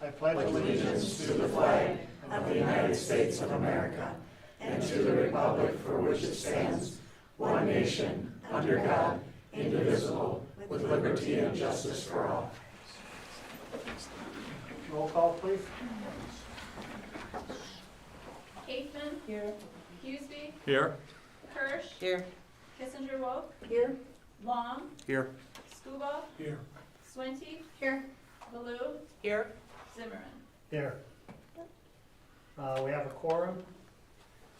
I pledge allegiance to the flag of the United States of America and to the republic for which it stands, one nation, under God, indivisible, with liberty and justice for all. Roll call, please. Kaufman. Here. Huseby. Here. Kirsch. Here. Kissinger Wolf. Here. Long. Here. Scuba. Here. Swinty. Here. Baloo. Here. Zimmerman. Here. We have a quorum.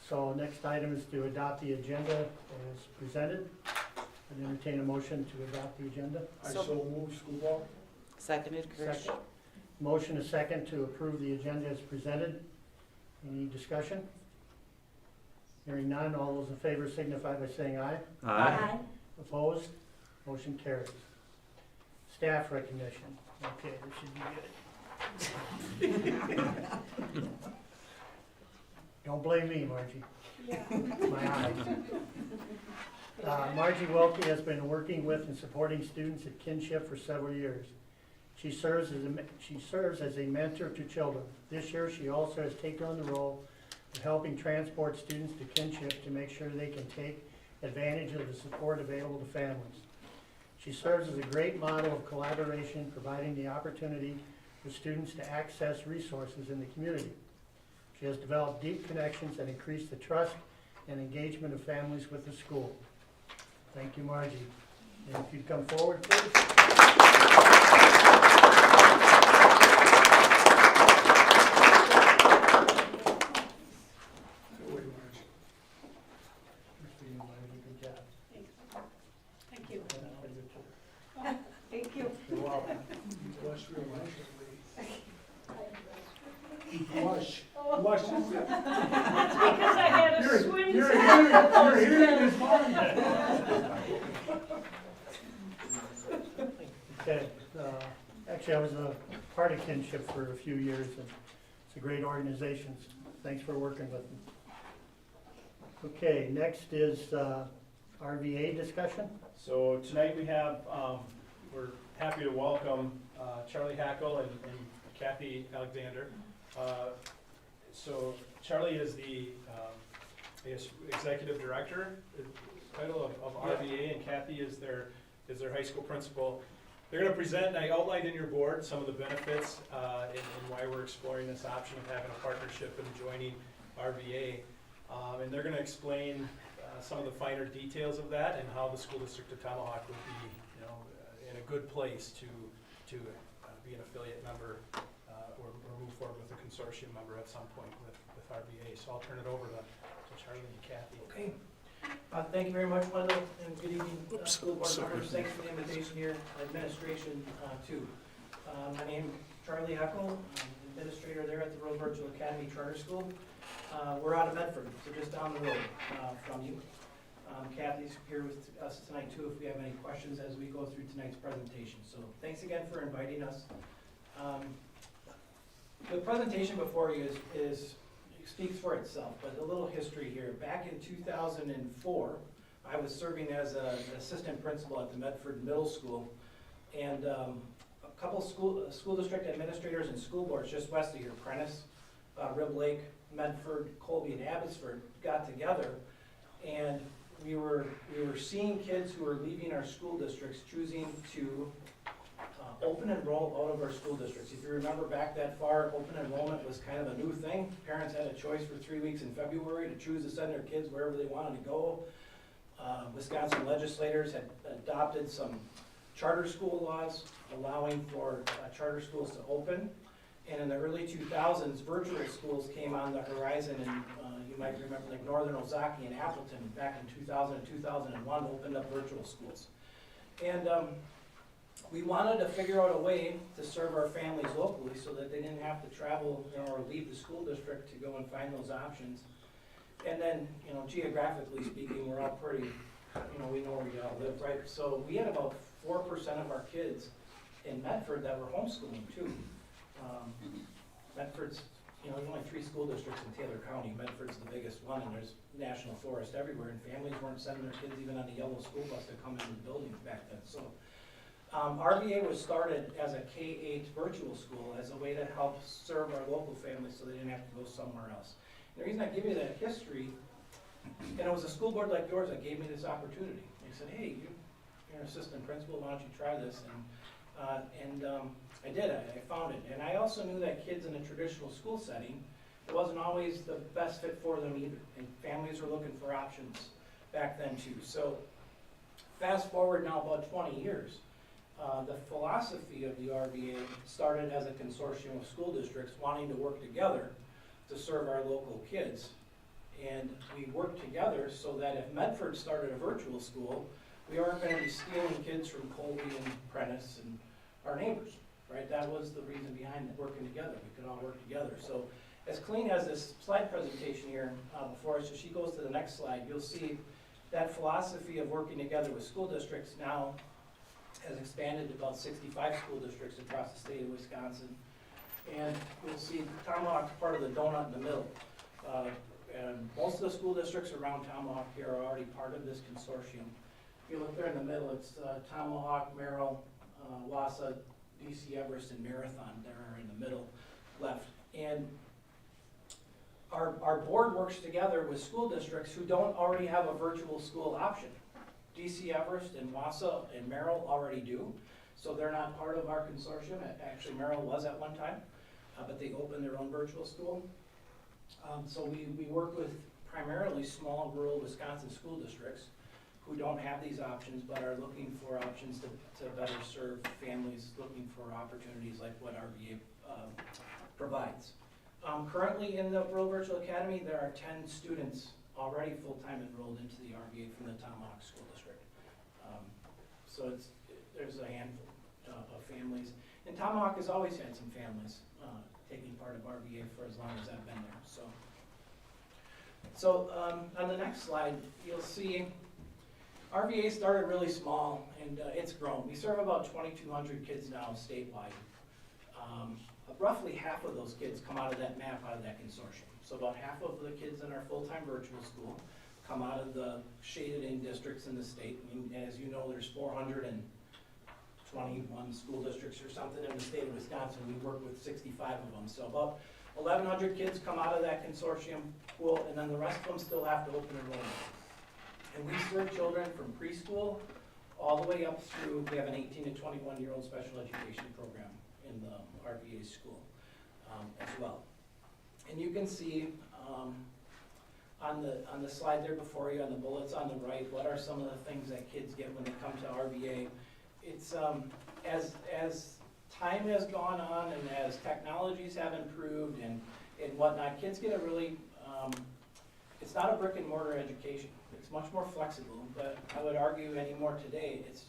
So next item is to adopt the agenda as presented. I'd entertain a motion to adopt the agenda. I so move, Screwball. Seconded, Kirsch. Second. Motion is second to approve the agenda as presented. Any discussion? Hearing none, all those in favor signify by saying aye. Aye. Opposed? Motion carries. Staff recognition. Okay, this should be good. Don't blame me, Margie. My eyes. Margie Welke has been working with and supporting students at Kinship for several years. She serves as a mentor to children. This year, she also has taken on the role of helping transport students to Kinship to make sure they can take advantage of the support available to families. She serves as a great model of collaboration, providing the opportunity for students to access resources in the community. She has developed deep connections that increase the trust and engagement of families with the school. Thank you, Margie. And if you'd come forward, please. Good job. Thank you. And I'll give it to her. Thank you. You're welcome. Blush real nice, Blush. Blush. That's because I had a swim. You're hearing is fine. Okay, actually, I was a part of Kinship for a few years, and it's a great organization. Thanks for working with me. Okay, next is RVA discussion. So tonight we have, we're happy to welcome Charlie Hackle and Kathy Alexander. So Charlie is the I guess executive director, the title of RVA, and Kathy is their high school principal. They're going to present, and I outlined in your board some of the benefits and why we're exploring this option of having a partnership and joining RVA. And they're going to explain some of the finer details of that and how the school district of Tomahawk would be, in a good place to be an affiliate member or move forward with a consortium member at some point with RVA. So I'll turn it over to Charlie and Kathy. Okay. Thank you very much, Wendell, and good evening, school board members. Thanks for the invitation here, administration, too. My name is Charlie Hackle. I'm administrator there at the Rose Virtual Academy Charter School. We're out of Medford, so just down the road from you. Kathy's here with us tonight, too, if we have any questions as we go through tonight's presentation. So thanks again for inviting us. The presentation before you speaks for itself, but a little history here. Back in 2004, I was serving as an assistant principal at the Medford Middle School, and a couple school district administrators and school boards just west of here, Prentice, Rib Lake, Medford, Colby, and Abbotsford got together, and we were seeing kids who were leaving our school districts choosing to open enroll out of our school districts. If you remember back that far, open enrollment was kind of a new thing. Parents had a choice for 3 weeks in February to choose to send their kids wherever they wanted to go. Wisconsin legislators had adopted some charter school laws allowing for charter schools to open. And in the early 2000s, virtual schools came on the horizon, and you might remember like Northern Ozaki and Appleton back in 2000 and 2001 opened up virtual schools. And we wanted to figure out a way to serve our families locally so that they didn't have to travel, or leave the school district to go and find those options. And then, geographically speaking, we're all pretty, we know where we all live, right? So we had about 4% of our kids in Medford that were homeschooling too. Medford's, there's only 3 school districts in Taylor County. Medford's the biggest one, and there's national forest everywhere, and families weren't sending their kids even on the yellow school bus to come into the buildings back then. So RVA was started as a K-8 virtual school as a way to help serve our local families so they didn't have to go somewhere else. And the reason I give you that history, and it was a school board like yours that gave me this opportunity. They said, hey, you're an assistant principal, why don't you try this? And I did, I found it. And I also knew that kids in a traditional school setting, it wasn't always the best fit for them either. And families were looking for options back then too. So fast forward now about 20 years, the philosophy of the RVA started as a consortium of school districts wanting to work together to serve our local kids. And we worked together so that if Medford started a virtual school, we aren't going to be stealing kids from Colby and Prentice and our neighbors, right? That was the reason behind it, working together. We could all work together. So as Colleen has this slide presentation here before us, so she goes to the next slide, you'll see that philosophy of working together with school districts now has expanded to about 65 school districts across the state of Wisconsin. And you'll see Tomahawk's part of the donut in the middle. And most of the school districts around Tomahawk here are already part of this consortium. If you look there in the middle, it's Tomahawk, Merrill, Wassa, DC Everest, and Marathon there are in the middle left. And our board works together with school districts who don't already have a virtual school option. DC Everest and Wassa and Merrill already do, so they're not part of our consortium. Actually, Merrill was at one time, but they opened their own virtual school. So we work with primarily small rural Wisconsin school districts who don't have these options but are looking for options to better serve families looking for opportunities like what RVA provides. Currently in the Rural Virtual Academy, there are 10 students already full-time enrolled into the RVA from the Tomahawk School District. So there's a handful of families. And Tomahawk has always had some families taking part of RVA for as long as I've been there. So on the next slide, you'll see RVA started really small and it's grown. We serve about 2,200 kids now statewide. Roughly half of those kids come out of that map, out of that consortium. So about half of the kids in our full-time virtual school come out of the shaded-in districts in the state. And as you know, there's 421 school districts or something in the state of Wisconsin. We work with 65 of them. So about 1,100 kids come out of that consortium pool, and then the rest of them still have to open enrollment. And we serve children from preschool all the way up through, we have an 18 to 21-year-old special education program in the RVA school as well. And you can see on the slide there before you, on the bullets on the right, what are some of the things that kids get when they come to RVA. It's as time has gone on and as technologies have improved and whatnot, kids get a really, it's not a brick and mortar education. It's much more flexible, but I would argue anymore today, it's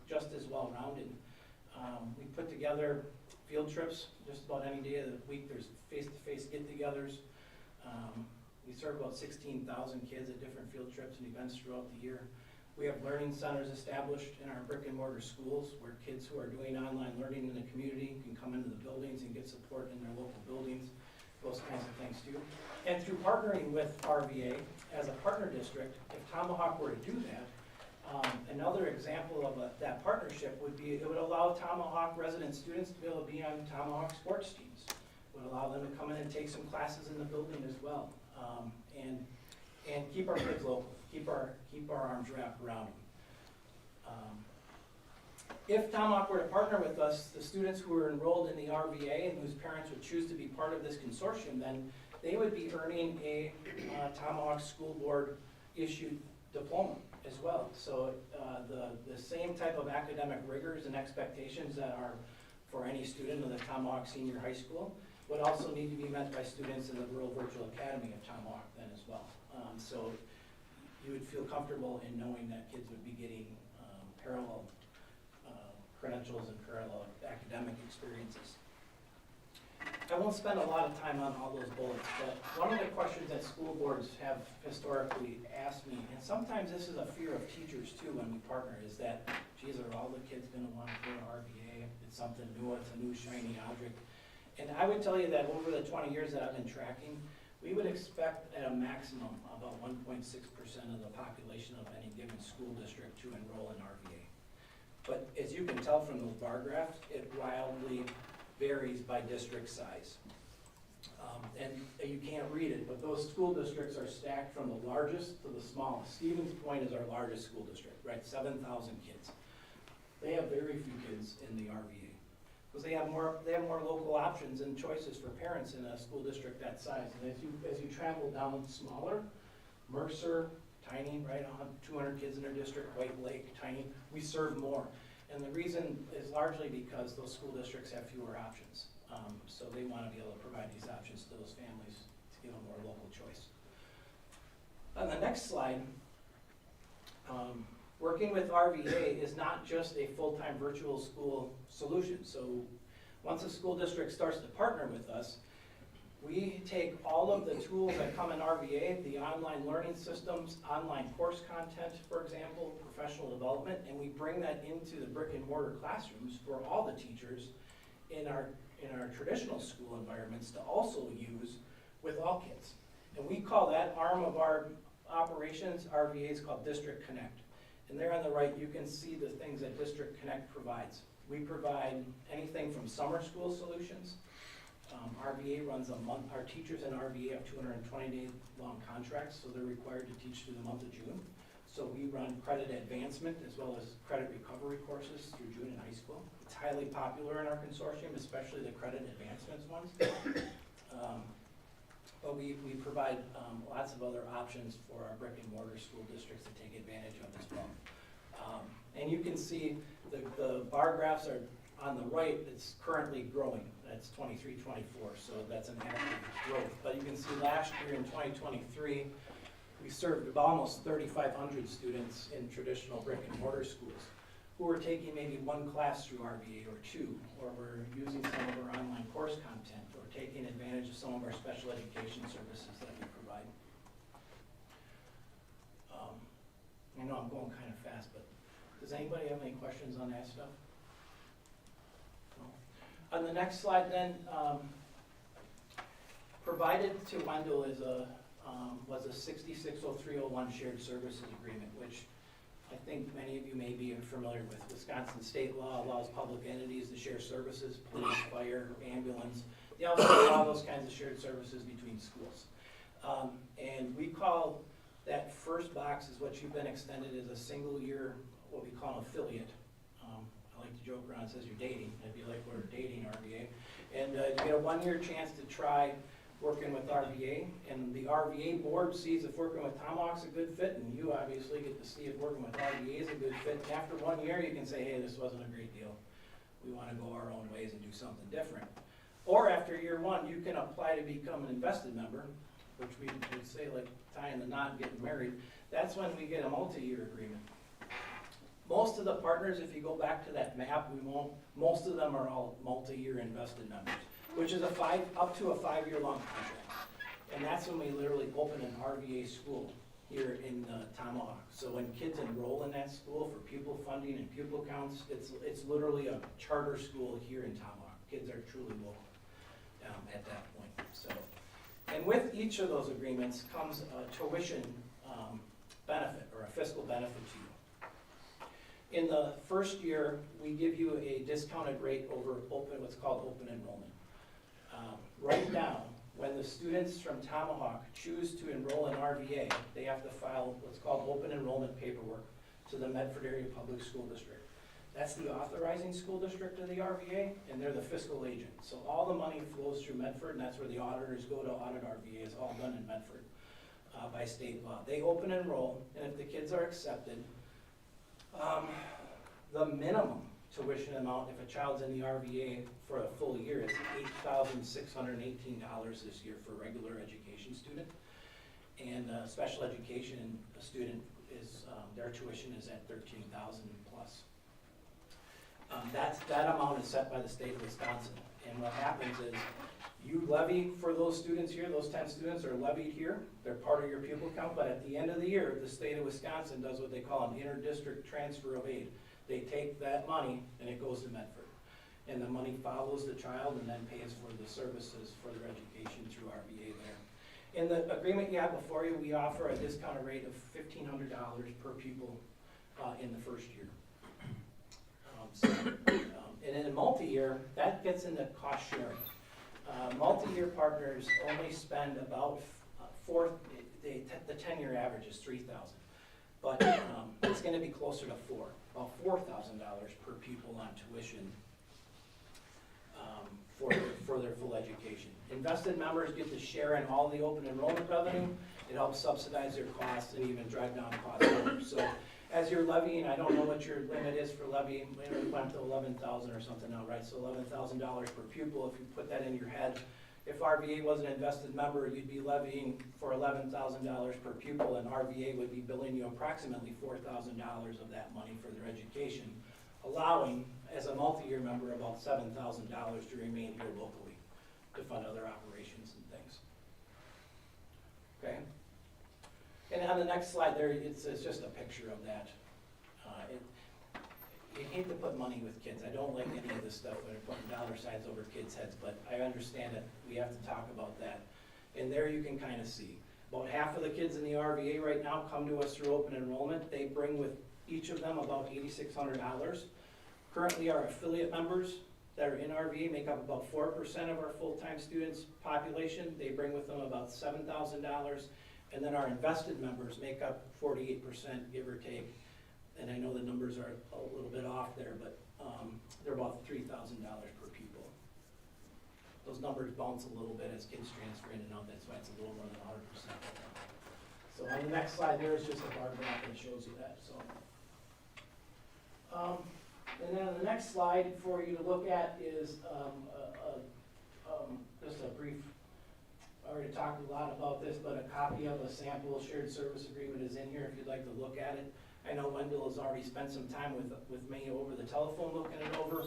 just as well rounded. We put together field trips just about any day of the week. There's face-to-face get-togethers. We serve about 16,000 kids at different field trips and events throughout the year. We have learning centers established in our brick and mortar schools where kids who are doing online learning in the community can come into the buildings and get support in their local buildings, those kinds of things too. And through partnering with RVA as a partner district, if Tomahawk were to do that, another example of that partnership would be, it would allow Tomahawk resident students to be able to be on Tomahawk sports teams. It would allow them to come in and take some classes in the building as well. And keep our kids local, keep our arms wrapped around them. If Tomahawk were to partner with us, the students who are enrolled in the RVA and whose parents would choose to be part of this consortium, then they would be earning a Tomahawk School Board issued diploma as well. So the same type of academic rigors and expectations that are for any student in the Tomahawk Senior High School would also need to be met by students in the Rural Virtual Academy of Tomahawk then as well. So you would feel comfortable in knowing that kids would be getting parallel credentials and parallel academic experiences. I won't spend a lot of time on all those bullets, but one of the questions that school boards have historically asked me, and sometimes this is a fear of teachers too when we partner, is that, geez, are all the kids gonna want to go to RVA? It's something new, it's a new shiny object. And I would tell you that over the 20 years that I've been tracking, we would expect at a maximum about 1.6% of the population of any given school district to enroll in RVA. But as you can tell from those bar graphs, it wildly varies by district size. And you can't read it, but those school districts are stacked from the largest to the smallest. Stevens Point is our largest school district, right, 7,000 kids. They have very few kids in the RVA, because they have more local options and choices for parents in a school district that size. And as you travel down smaller, Mercer, tiny, right, 200 kids in their district, White Lake, tiny, we serve more. And the reason is largely because those school districts have fewer options. So they want to be able to provide these options to those families to give them more local choice. On the next slide, working with RVA is not just a full-time virtual school solution. So once a school district starts to partner with us, we take all of the tools that come in RVA, the online learning systems, online course content, for example, professional development, and we bring that into the brick and mortar classrooms for all the teachers in our traditional school environments to also use with all kids. And we call that arm of our operations, RVA, is called District Connect. And there on the right, you can see the things that District Connect provides. We provide anything from summer school solutions. RVA runs a month, our teachers in RVA have 220-day long contracts, so they're required to teach through the month of June. So we run credit advancement as well as credit recovery courses through June in high school. It's highly popular in our consortium, especially the credit advancements ones. But we provide lots of other options for our brick and mortar school districts to take advantage of as well. And you can see the bar graphs are on the right, it's currently growing. That's 23, 24, so that's an active growth. But you can see last year in 2023, we served almost 3,500 students in traditional brick and mortar schools who were taking maybe one class through RVA or two, or were using some of our online course content, or taking advantage of some of our special education services that we provide. I know I'm going kind of fast, but does anybody have any questions on that stuff? On the next slide then, provided to Wendell is was a 660301 shared services agreement, which I think many of you may be familiar with. Wisconsin state law allows public entities to share services, police, fire, ambulance. They also allow those kinds of shared services between schools. And we call that first box is what you've been extended as a single year, what we call an affiliate. I like to joke around, it says you're dating. It'd be like we're dating RVA. And you get a 1-year chance to try working with RVA. And the RVA board sees if working with Tomahawk's a good fit, and you obviously get to see if working with RVA is a good fit. And after 1 year, you can say, hey, this wasn't a great deal. We want to go our own ways and do something different. Or after year 1, you can apply to become an invested member, which we would say like tying the knot and getting married. That's when we get a multi-year agreement. Most of the partners, if you go back to that map, most of them are all multi-year invested members, which is up to a 5-year long contract. And that's when we literally open an RVA school here in Tomahawk. So when kids enroll in that school for pupil funding and pupil counts, it's literally a charter school here in Tomahawk. Kids are truly local at that point. So, and with each of those agreements comes a tuition benefit or a fiscal benefit to you. In the first year, we give you a discounted rate over what's called open enrollment. Right now, when the students from Tomahawk choose to enroll in RVA, they have to file what's called open enrollment paperwork to the Medford Area Public School District. That's the authorizing school district of the RVA, and they're the fiscal agent. So all the money flows through Medford, and that's where the auditors go to audit RVA. It's all done in Medford by state law. They open enroll, and if the kids are accepted, the minimum tuition amount if a child's in the RVA for a full year is $8,618 this year for a regular education student. And special education student is, their tuition is at $13,000 plus. That amount is set by the state of Wisconsin. And what happens is you levy for those students here, those 10 students are levied here. They're part of your pupil count, but at the end of the year, the state of Wisconsin does what they call an inter-district transfer of aid. They take that money and it goes to Medford. And the money follows the child and then pays for the services for their education through RVA there. In the agreement you have before you, we offer a discounted rate of $1,500 per pupil in the first year. And in a multi-year, that gets into cost sharing. Multi-year partners only spend about the 10-year average is $3,000. But it's gonna be closer to about $4,000 per pupil on tuition for their full education. Invested members get to share in all the open enrollment revenue. It helps subsidize their costs and even drive down costs further. So as you're levying, I don't know what your limit is for levying, maybe we went to 11,000 or something now, right? So $11,000 per pupil, if you put that in your head. If RVA was an invested member, you'd be levying for $11,000 per pupil, and RVA would be billing you approximately $4,000 of that money for their education, allowing, as a multi-year member, about $7,000 to remain here locally to fund other operations and things. Okay? And on the next slide there, it's just a picture of that. You hate to put money with kids. I don't like any of this stuff when they're putting dollar signs over kids' heads, but I understand that we have to talk about that. And there you can kind of see. About half of the kids in the RVA right now come to us through open enrollment. They bring with each of them about $8,600. Currently, our affiliate members that are in RVA make up about 4% of our full-time students population. They bring with them about $7,000. And then our invested members make up 48%, give or take. And I know the numbers are a little bit off there, but they're about $3,000 per pupil. Those numbers bounce a little bit as kids transfer in and out. That's why it's a little more than 100%. So on the next slide, there is just a bar graph that shows you that. So, and then on the next slide for you to look at is just a brief. I already talked a lot about this, but a copy of a sample shared service agreement is in here if you'd like to look at it. I know Wendell has already spent some time with me over the telephone looking it over,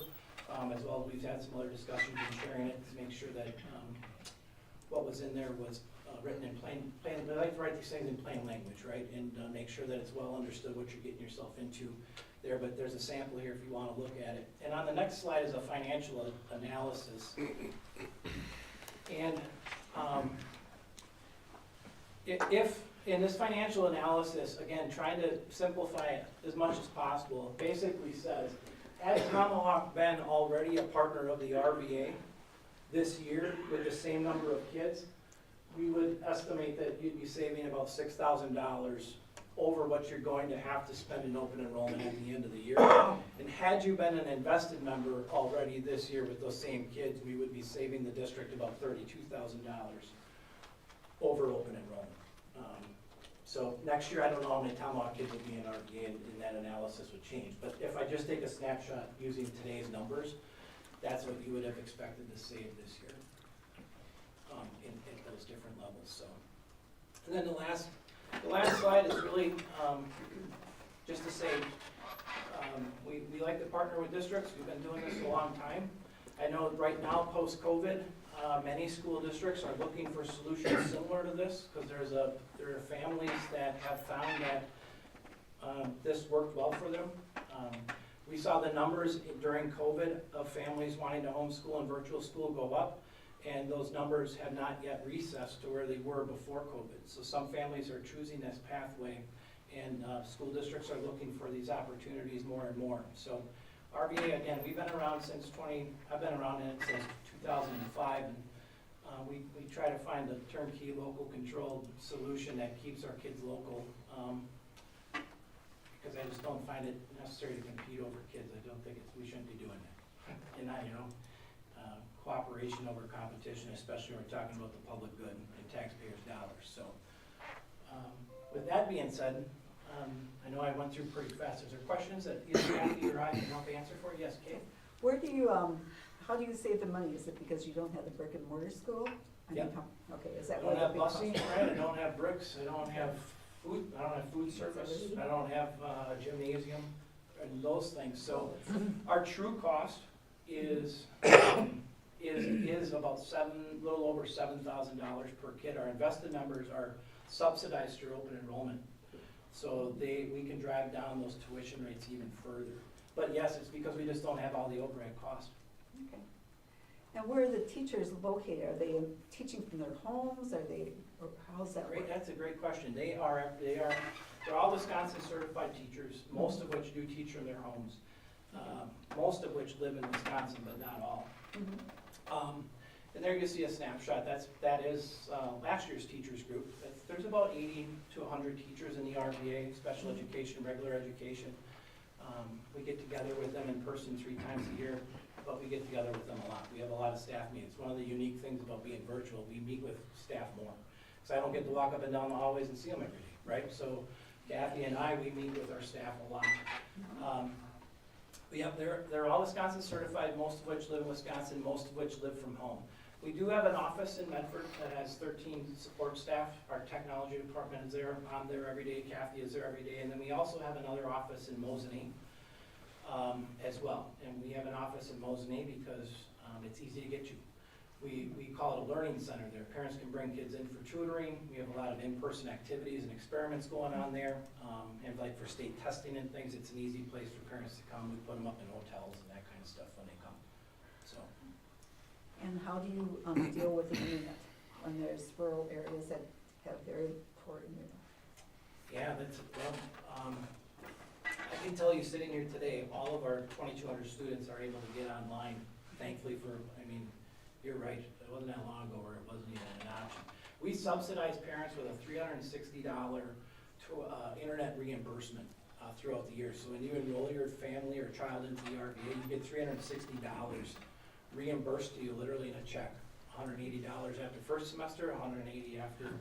as well as we've had some other discussions and sharing it to make sure that what was in there was written in plain. I like to write these things in plain language, right? And make sure that it's well understood what you're getting yourself into there. But there's a sample here if you want to look at it. And on the next slide is a financial analysis. And if in this financial analysis, again, trying to simplify it as much as possible, it basically says, has Tomahawk been already a partner of the RVA this year with the same number of kids? We would estimate that you'd be saving about $6,000 over what you're going to have to spend in open enrollment at the end of the year. And had you been an invested member already this year with those same kids, we would be saving the district about $32,000 over open enrollment. So next year, I don't know how many Tomahawk kids will be in RVA, and that analysis would change. But if I just take a snapshot using today's numbers, that's what you would have expected to save this year at those different levels. So, and then the last slide is really just to say we like to partner with districts. We've been doing this a long time. I know right now, post-COVID, many school districts are looking for solutions similar to this because there are families that have found that this worked well for them. We saw the numbers during COVID of families wanting to homeschool and virtual school go up, and those numbers have not yet recessed to where they were before COVID. So some families are choosing this pathway, and school districts are looking for these opportunities more and more. So RVA, again, we've been around I've been around in it since 2005, and we try to find a turnkey, local controlled solution that keeps our kids local, because I just don't find it necessary to compete over kids. I don't think we shouldn't be doing that. And cooperation over competition, especially when we're talking about the public good and taxpayers' dollars. So with that being said, I know I went through pretty fast. Is there questions that either Kathy or I can help answer for? Yes, Kate? Where do you, how do you save the money? Is it because you don't have the brick and mortar school? I mean, Yeah. Okay, is I that don't why have the big busing, cost? right? I don't have bricks. I don't have food service. I don't have a gymnasium and those things. So our true cost is about a little over $7,000 per kid. Our invested members are subsidized through open enrollment. So we can drive down those tuition rates even further. But yes, it's because we just don't have all the overhead costs. Okay. And where are the teachers located? Are they teaching from their homes? Or how's that work? That's a great question. They're all Wisconsin certified teachers, most of which do teach from their homes. most of which live in Wisconsin, but not all. And there you see a snapshot, that is last year's teachers group. There's about 80 to 100 teachers in the RVA, special education, regular education. We get together with them in person 3 times a year, but we get together with them a lot. We have a lot of staff meetings. One of the unique things about being virtual, we meet with staff more. Because I don't get to walk up and down the hallways and see them every day, right? So Kathy and I, we meet with our staff a lot. They're all Wisconsin certified, most of which live in Wisconsin, most of which live from home. We do have an office in Medford that has 13 support staff. Our technology department is there, I'm there every day, Kathy is there every day, and then we also have another office in Mosinee as well. And we have an office in Mosinee because it's easy to get you. We call it a learning center there. Parents can bring kids in for tutoring. We have a lot of in-person activities and experiments going on there. And like for state testing and things, it's an easy place for parents to come. We put them up in hotels and that kind of stuff when they come, so. And how do you deal with the internet when there's rural areas that have very poor internet? Yeah, I can tell you sitting here today, all of our 2,200 students are able to get online, thankfully you're right, it wasn't that long ago where it wasn't even an option. We subsidize parents with a $360 internet reimbursement throughout the year. So when you enroll your family or child into the RVA, you get $360 reimbursed to you literally in a check. $180 after first semester, $180 after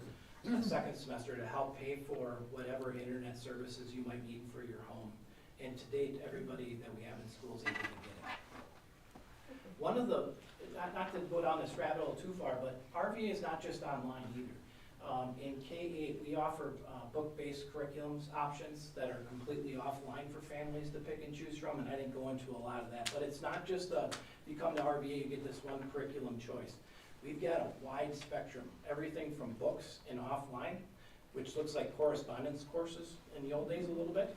second semester to help pay for whatever internet services you might need for your home. And to date, everybody that we have in school is able to get it. One of the, not to go down this rabbit hole too far, but RVA is not just online either. In K-8, we offer book-based curriculums options that are completely offline for families to pick and choose from, and I didn't go into a lot of that. But it's not just you come to RVA, you get this one curriculum choice. We've got a wide spectrum, everything from books and offline, which looks like correspondence courses in the old days a little bit.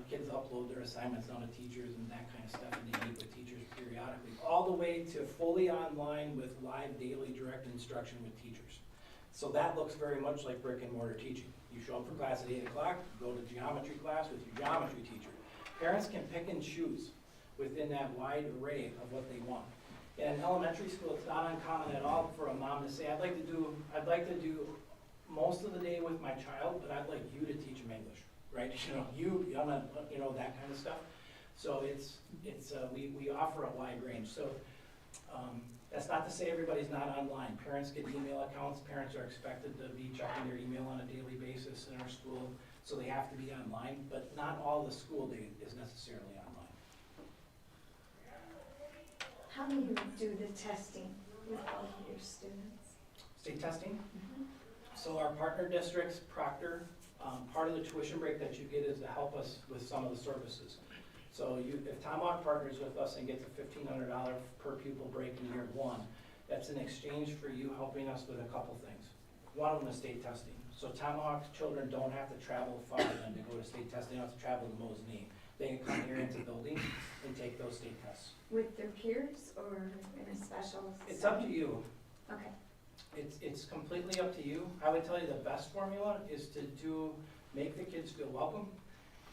Kids upload their assignments on to teachers and that kind of stuff, and they meet with teachers periodically, all the way to fully online with live daily direct instruction with teachers. So that looks very much like brick and mortar teaching. You show up for class at 8 o'clock, go to geometry class with your geometry teacher. Parents can pick and choose within that wide array of what they want. In elementary school, it's not uncommon at all for a mom to say, I'd like to do most of the day with my child, but I'd like you to teach them English, right? That kind of stuff. So we offer a wide range. So that's not to say everybody's not online. Parents get email accounts. Parents are expected to be checking their email on a daily basis in our school, so they have to be online, but not all the school day is necessarily online. How do you do the testing with all of your students? State testing. So our partner districts, Proctor, part of the tuition break that you get is to help us with some of the services. So if Tomahawk partners with us and gets a $1,500 per pupil break in year 1, that's in exchange for you helping us with a couple things. One of them is state testing. So Tomahawk children don't have to travel far then to go to state testing. They don't have to travel to Mosinee. They can come here into the building and take those state tests. With their peers or in a special? It's up to you. Okay. It's completely up to you. I would tell you the best formula is to make the kids feel welcome,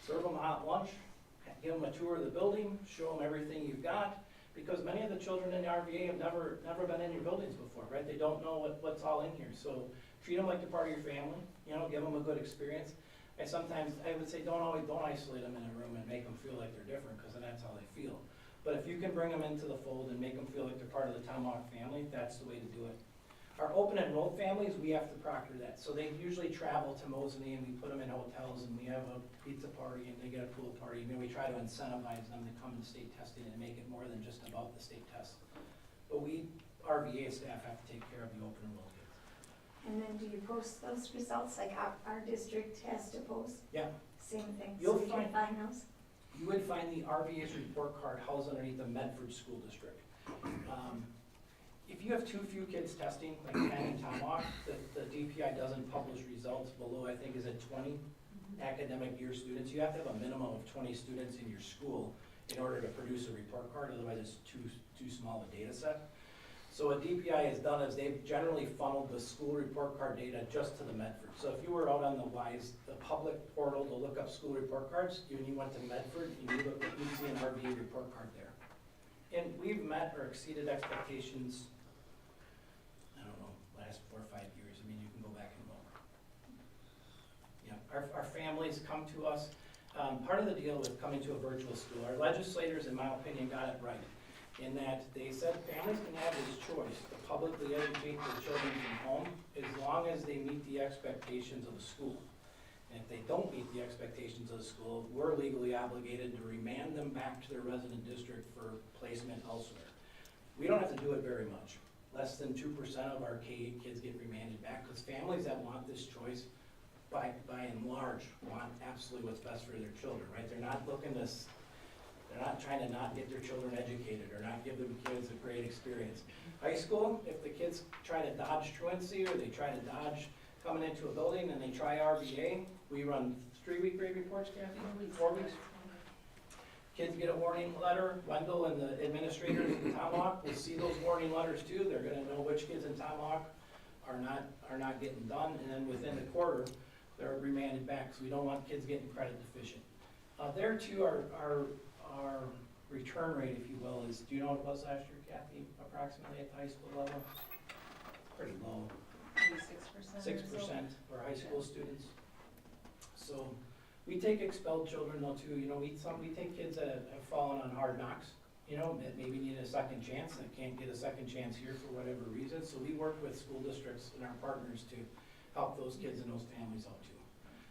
serve them hot lunch, give them a tour of the building, show them everything you've got, because many of the children in the RVA have never been in your buildings before, right? They don't know what's all in here. So treat them like they're part of your family, give them a good experience. And sometimes I would say don't isolate them in a room and make them feel like they're different, because then that's how they feel. But if you can bring them into the fold and make them feel like they're part of the Tomahawk family, that's the way to do it. Our open enrolled families, we have to proctor that. So they usually travel to Mosinee and we put them in hotels and we have a pizza party and they get a pool party. We try to incentivize them to come to state testing and make it more than just about the state test. But RVA staff have to take care of the open enrolled kids. And then do you post those results, like our district has to post? Yeah. Same thing, You'll so we can find those? You would find the RVA's report card housed underneath the Medford School District. If you have too few kids testing, like 10 in Tomahawk, the DPI doesn't publish results below, I think, is it 20 academic year students? You have to have a minimum of 20 students in your school in order to produce a report card, otherwise it's too small a data set. So what DPI has done is they've generally funneled the school report card data just to the Medford. So if you were out on the WISE, the public portal to look up school report cards, when you went to Medford, you look at, you'd see an RVA report card there. And we've met or exceeded expectations, I don't know, last 4 or 5 years. I mean, you can go back and look. Yeah, our families come to us. Part of the deal with coming to a virtual school, our legislators, in my opinion, got it right, in that they said families can have this choice to publicly educate their children from home as long as they meet the expectations of the school. And if they don't meet the expectations of the school, we're legally obligated to remand them back to their resident district for placement elsewhere. We don't have to do it very much. Less than 2% of our K-8 kids get remanded back, because families that want this choice, by and large, want absolutely what's best for their children, right? They're not looking to, they're not trying to not get their children educated or not give them kids a great experience. High school, if the kids try to dodge truancy or they try to dodge coming into a building and they try RVA, we run 3-week grade reports, Kathy? 4 weeks? Kids get a warning letter. Wendell and the administrators in Tomahawk will see those warning letters too. They're gonna know which kids in Tomahawk are not getting done, and then within the quarter, they're remanded back, so we don't want kids getting credit deficient. There too, our return rate, if you will, is, do you know what it was last year, Kathy, approximately at the high school level? Pretty low. Maybe 6%. 6% for high school students. So we take expelled children though too, you know, we take kids that have fallen on hard knocks, you know, that maybe need a second chance and can't get a second chance here for whatever reason. So we work with school districts and our partners to help those kids and those families out too.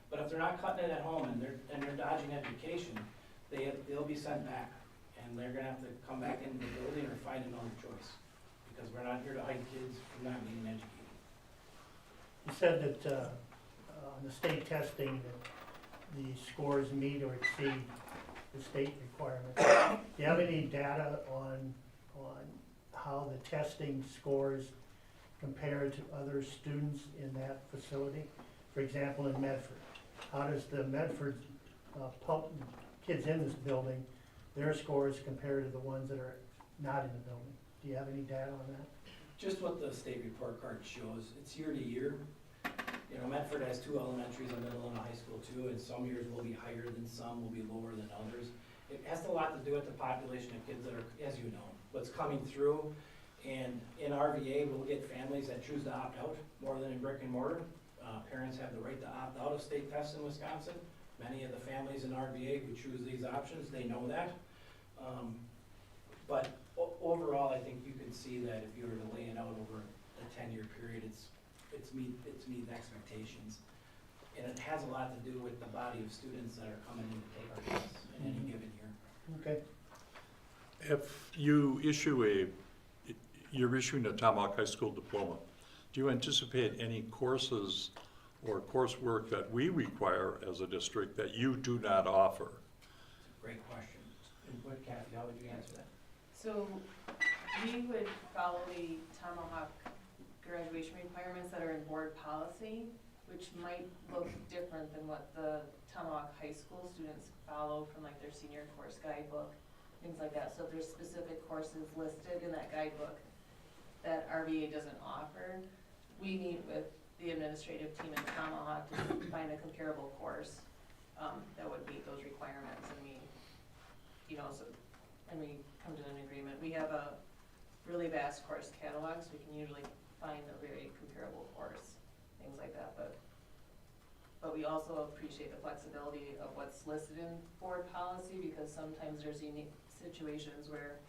But if they're not cutting it at home and they're dodging education, they'll be sent back and they're gonna have to come back into the building or find another choice, because we're not here to hide kids from not getting educated. You said that on the state testing, that the scores meet or exceed the state requirements. Do you have any data on how the testing scores compare to other students in that facility? For example, in Medford, how does the Medford kids in this building, their scores compare to the ones that are not in the building? Do you have any data on that? Just what the state report card shows, it's year to year. You know, Medford has 2 elementaries, a middle and a high school too, and some years will be higher than some, will be lower than others. It has a lot to do with the population of kids that are, as you know, what's coming through. And in RVA, we'll get families that choose to opt out more than in brick and mortar. Parents have the right to opt out of state tests in Wisconsin. Many of the families in RVA who choose these options, they know that. But overall, I think you can see that if you were to lay it out over a 10-year period, it's meet expectations. And it has a lot to do with the body of students that are coming in to take our tests in any given year. Okay. If you you're issuing a Tomahawk High School diploma, do you anticipate any courses or coursework that we require as a district that you do not offer? Great question. And what, Kathy, how would you answer that? So we would follow the Tomahawk graduation requirements that are in board policy, which might look different than what the Tomahawk High School students follow from like their senior course guidebook, things like that. So if there's specific courses listed in that guidebook that RVA doesn't offer, we meet with the administrative team in Tomahawk to find a comparable course that would meet those requirements, and we, you know, and we come to an agreement. We have a really vast course catalog, so we can usually find a very comparable course, things like that. But we also appreciate the flexibility of what's listed in board policy, because sometimes there's unique situations where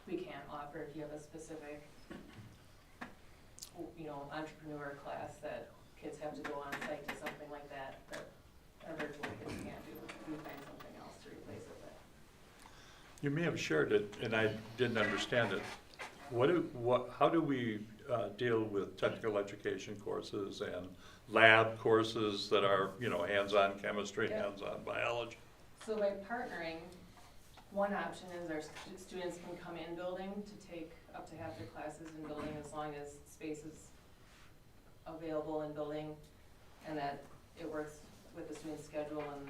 we can't offer if you have a specific, you know, entrepreneur class that kids have to go on site to something like that our virtual kids can't do. We find something else to replace it with. You may have shared it, and I didn't understand it. How do we deal with technical education courses and lab courses that are, you know, hands-on chemistry, Yeah. hands-on biology? So by partnering, one option is our students can come in building to take up to half their classes in building as long as space is available in building, and that it works with the student's schedule and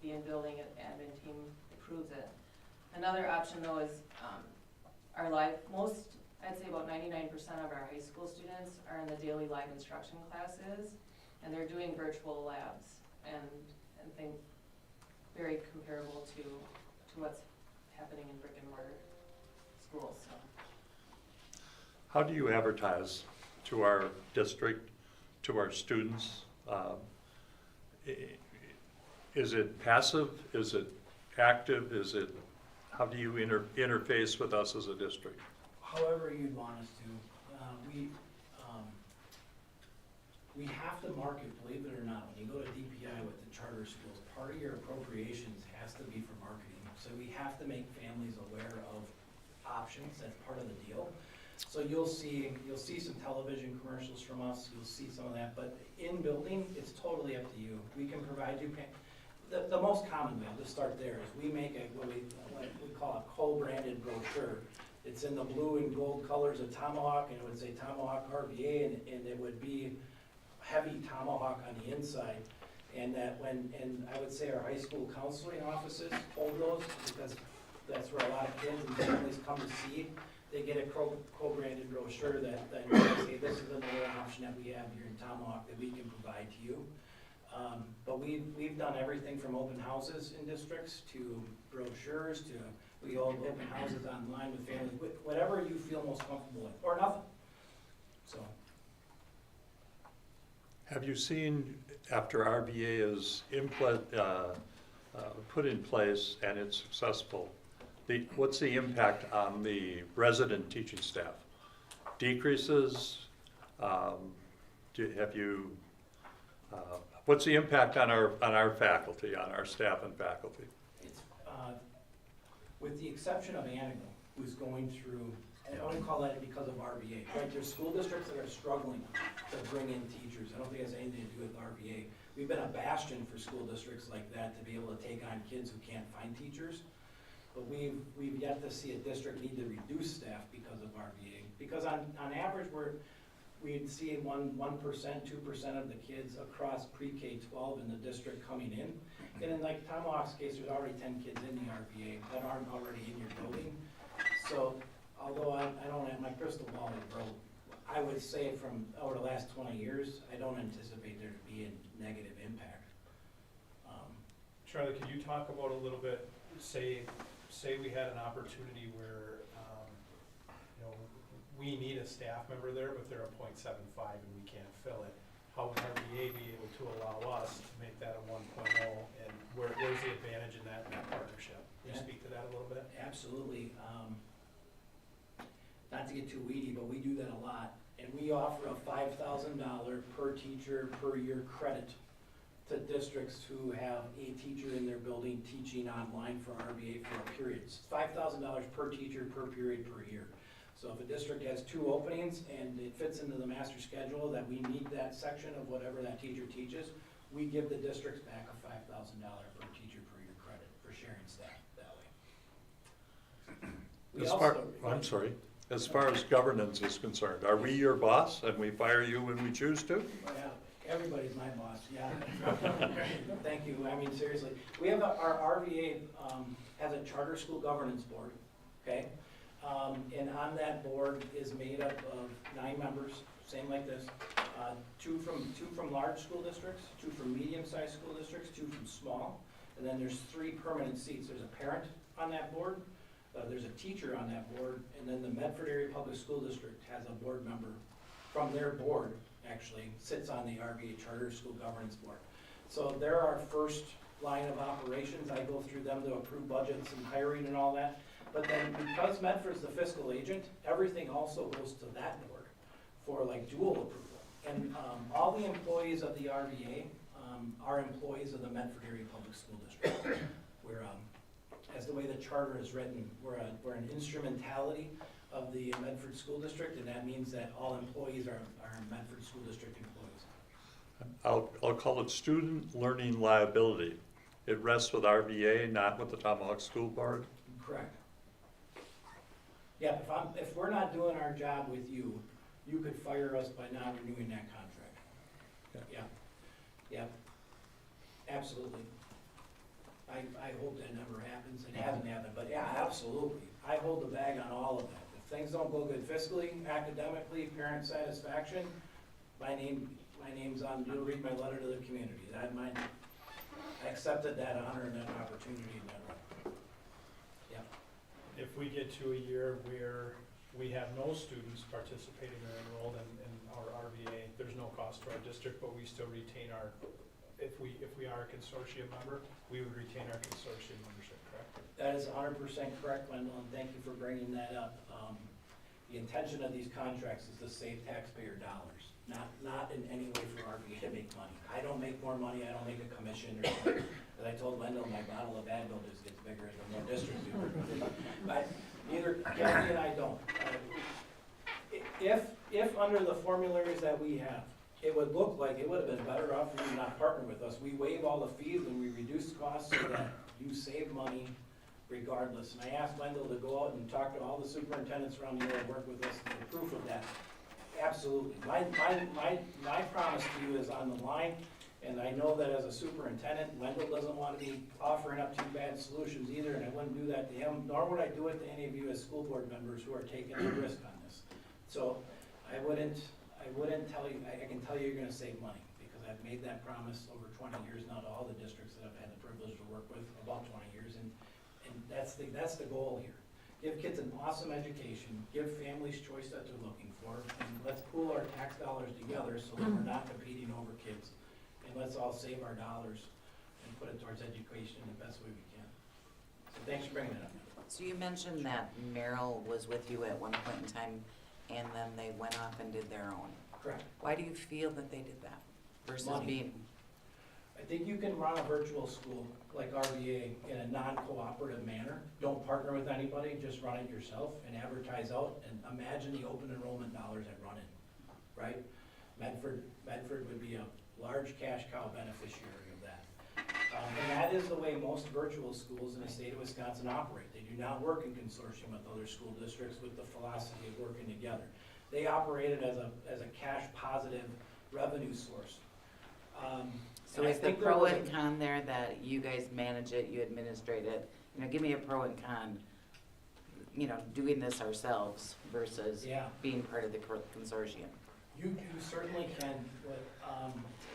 the in-building admin team approves it. Another option though is most I'd say about 99% of our high school students are in the daily live instruction classes, and they're doing virtual labs and think very comparable to what's happening in brick and mortar schools, so. How do you advertise to our district, to our students? Is it passive? Is it active? How do you interface with us as a district? However you'd want us to. We have to market, believe it or not, when you go to DPI with the charter schools, part of your appropriations has to be for marketing. So we have to make families aware of options, that's part of the deal. So you'll see some television commercials from us, you'll see some of that, but in building, it's totally up to you. We can provide you, the most common way, I'll just start there, is we make what we call a co-branded brochure. It's in the blue and gold colors of Tomahawk, and it would say Tomahawk RVA, and it would be heavy Tomahawk on the inside. And and I would say our high school counseling offices hold those, because that's where a lot of kids and families come to see. They get a co-branded brochure that says, hey, this is another option that we have here in Tomahawk that we can provide to you. But we've done everything from open houses in districts to brochures to, we hold open houses online with families, whatever you feel most comfortable with, or nothing. So. Have you seen, after RBA is put in place and it's successful, what's the impact on the resident teaching staff? Decreases? What's the impact on our faculty, on our staff and faculty? It's, with the exception of Antigo, who's going through, and I don't call that because of RBA, right? There's school districts that are struggling to bring in teachers. I don't think it has anything to do with RBA. We've been a bastion for school districts like that to be able to take on kids who can't find teachers. But we've yet to see a district need to reduce staff because of RBA. Because on average, we'd see 1%, 2% of the kids across pre-K-12 in the district coming in. And in like Tomahawk's case, there's already 10 kids in the RBA that aren't already in your building. So although I don't have my crystal ball, bro, I would say from over the last 20 years, I don't anticipate there to be a negative impact. Charlie, could you talk about a little bit, say we had an opportunity where, we need a staff member there, but they're a .75 and we can't fill it. How would RBA be able to allow us to make that a 1.0, and where's the advantage in that partnership? Can you speak to that a little bit? Absolutely. Not to get too weedy, but we do that a lot. And we offer a $5,000 per teacher per year credit to districts who have a teacher in their building teaching online for RBA for a period. It's $5,000 per teacher per period per year. So if a district has 2 openings and it fits into the master schedule that we need that section of whatever that teacher teaches, we give the districts back a $5,000 per teacher per year credit for sharing staff that way. I'm sorry. As far as governance is concerned, are we your boss and we fire you when we choose to? Yeah, everybody's my boss, yeah. Thank you, I mean, seriously. We have our RVA has a charter school governance board, okay? And on that board is made up of 9 members, same like this. 2 from large school districts, 2 from medium-sized school districts, 2 from small. And then there's 3 permanent seats. There's a parent on that board, there's a teacher on that board, and then the Medford Area Public School District has a board member from their board, actually, sits on the RVA Charter School Governance Board. So they're our first line of operations. I go through them to approve budgets and hiring and all that. But then because Medford's the fiscal agent, everything also goes to that board for like dual approval. And all the employees of the RVA are employees of the Medford Area Public School District. We're, as the way the charter is written, we're an instrumentality of the Medford School District, and that means that all employees are Medford School District employees. I'll call it student learning liability. It rests with RVA, not with the Tomahawk School Board? Correct. Yeah, if we're not doing our job with you, you could fire us by not renewing that contract. Yeah, absolutely. I hope that never happens. It hasn't happened, but yeah, absolutely. I hold the bag on all of that. things don't go good fiscally, academically, parent satisfaction, my name's on, you'll read my letter to the community. I accepted that honor and that opportunity in that role. Yep. If we get to a year where we have no students participating or enrolled in our RVA, there's no cost to our district, but we still retain our, if we are a consortium member, we would retain our consortium membership, correct? That is 100% correct, Wendell, and thank you for bringing that up. The intention of these contracts is to save taxpayer dollars, not in any way for RVA to make money. I don't make more money, I don't make a commission or something. As I told Wendell, my bottle of Advil just gets bigger as the more districts we work with. But neither Kathy and I don't. If under the formularies that we have, it would look like it would have been better off if you not partner with us. We waive all the fees and we reduce costs so that you save money regardless. And I asked Wendell to go out and talk to all the superintendents around the area and work with us for proof of that. Absolutely. My promise to you is on the line, and I know that as a superintendent, Wendell doesn't want to be offering up too bad solutions either, and I wouldn't do that to him, nor would I do it to any of you as school board members who are taking a risk on this. So I wouldn't tell you, I can tell you you're gonna save money, because I've made that promise over 20 years now to all the districts that I've had the privilege to work with, about 20 years, and that's the goal here. Give kids an awesome education, give families choice that they're looking for, and let's pool our tax dollars together so that we're not competing over kids. And let's all save our dollars and put it towards education in the best way we can. So thanks for bringing it up. So you mentioned that Merrill was with you at one point in time, and then they went off and did their own. Correct. Why do you feel that they did that versus Money. being? I think you can run a virtual school like RVA in a non-cooperative manner. Don't partner with anybody, just run it yourself and advertise out, and imagine the open enrollment dollars that run in, right? Medford would be a large cash cow beneficiary of that. And that is the way most virtual schools in the state of Wisconsin operate. They do not work in consortium with other school districts with the philosophy of working together. They operated as a cash positive revenue source. So is the pro and con there that you guys manage it, you administrate it? You know, give me a pro and con, you know, doing this ourselves versus Yeah. being part of the consortium. You certainly can, but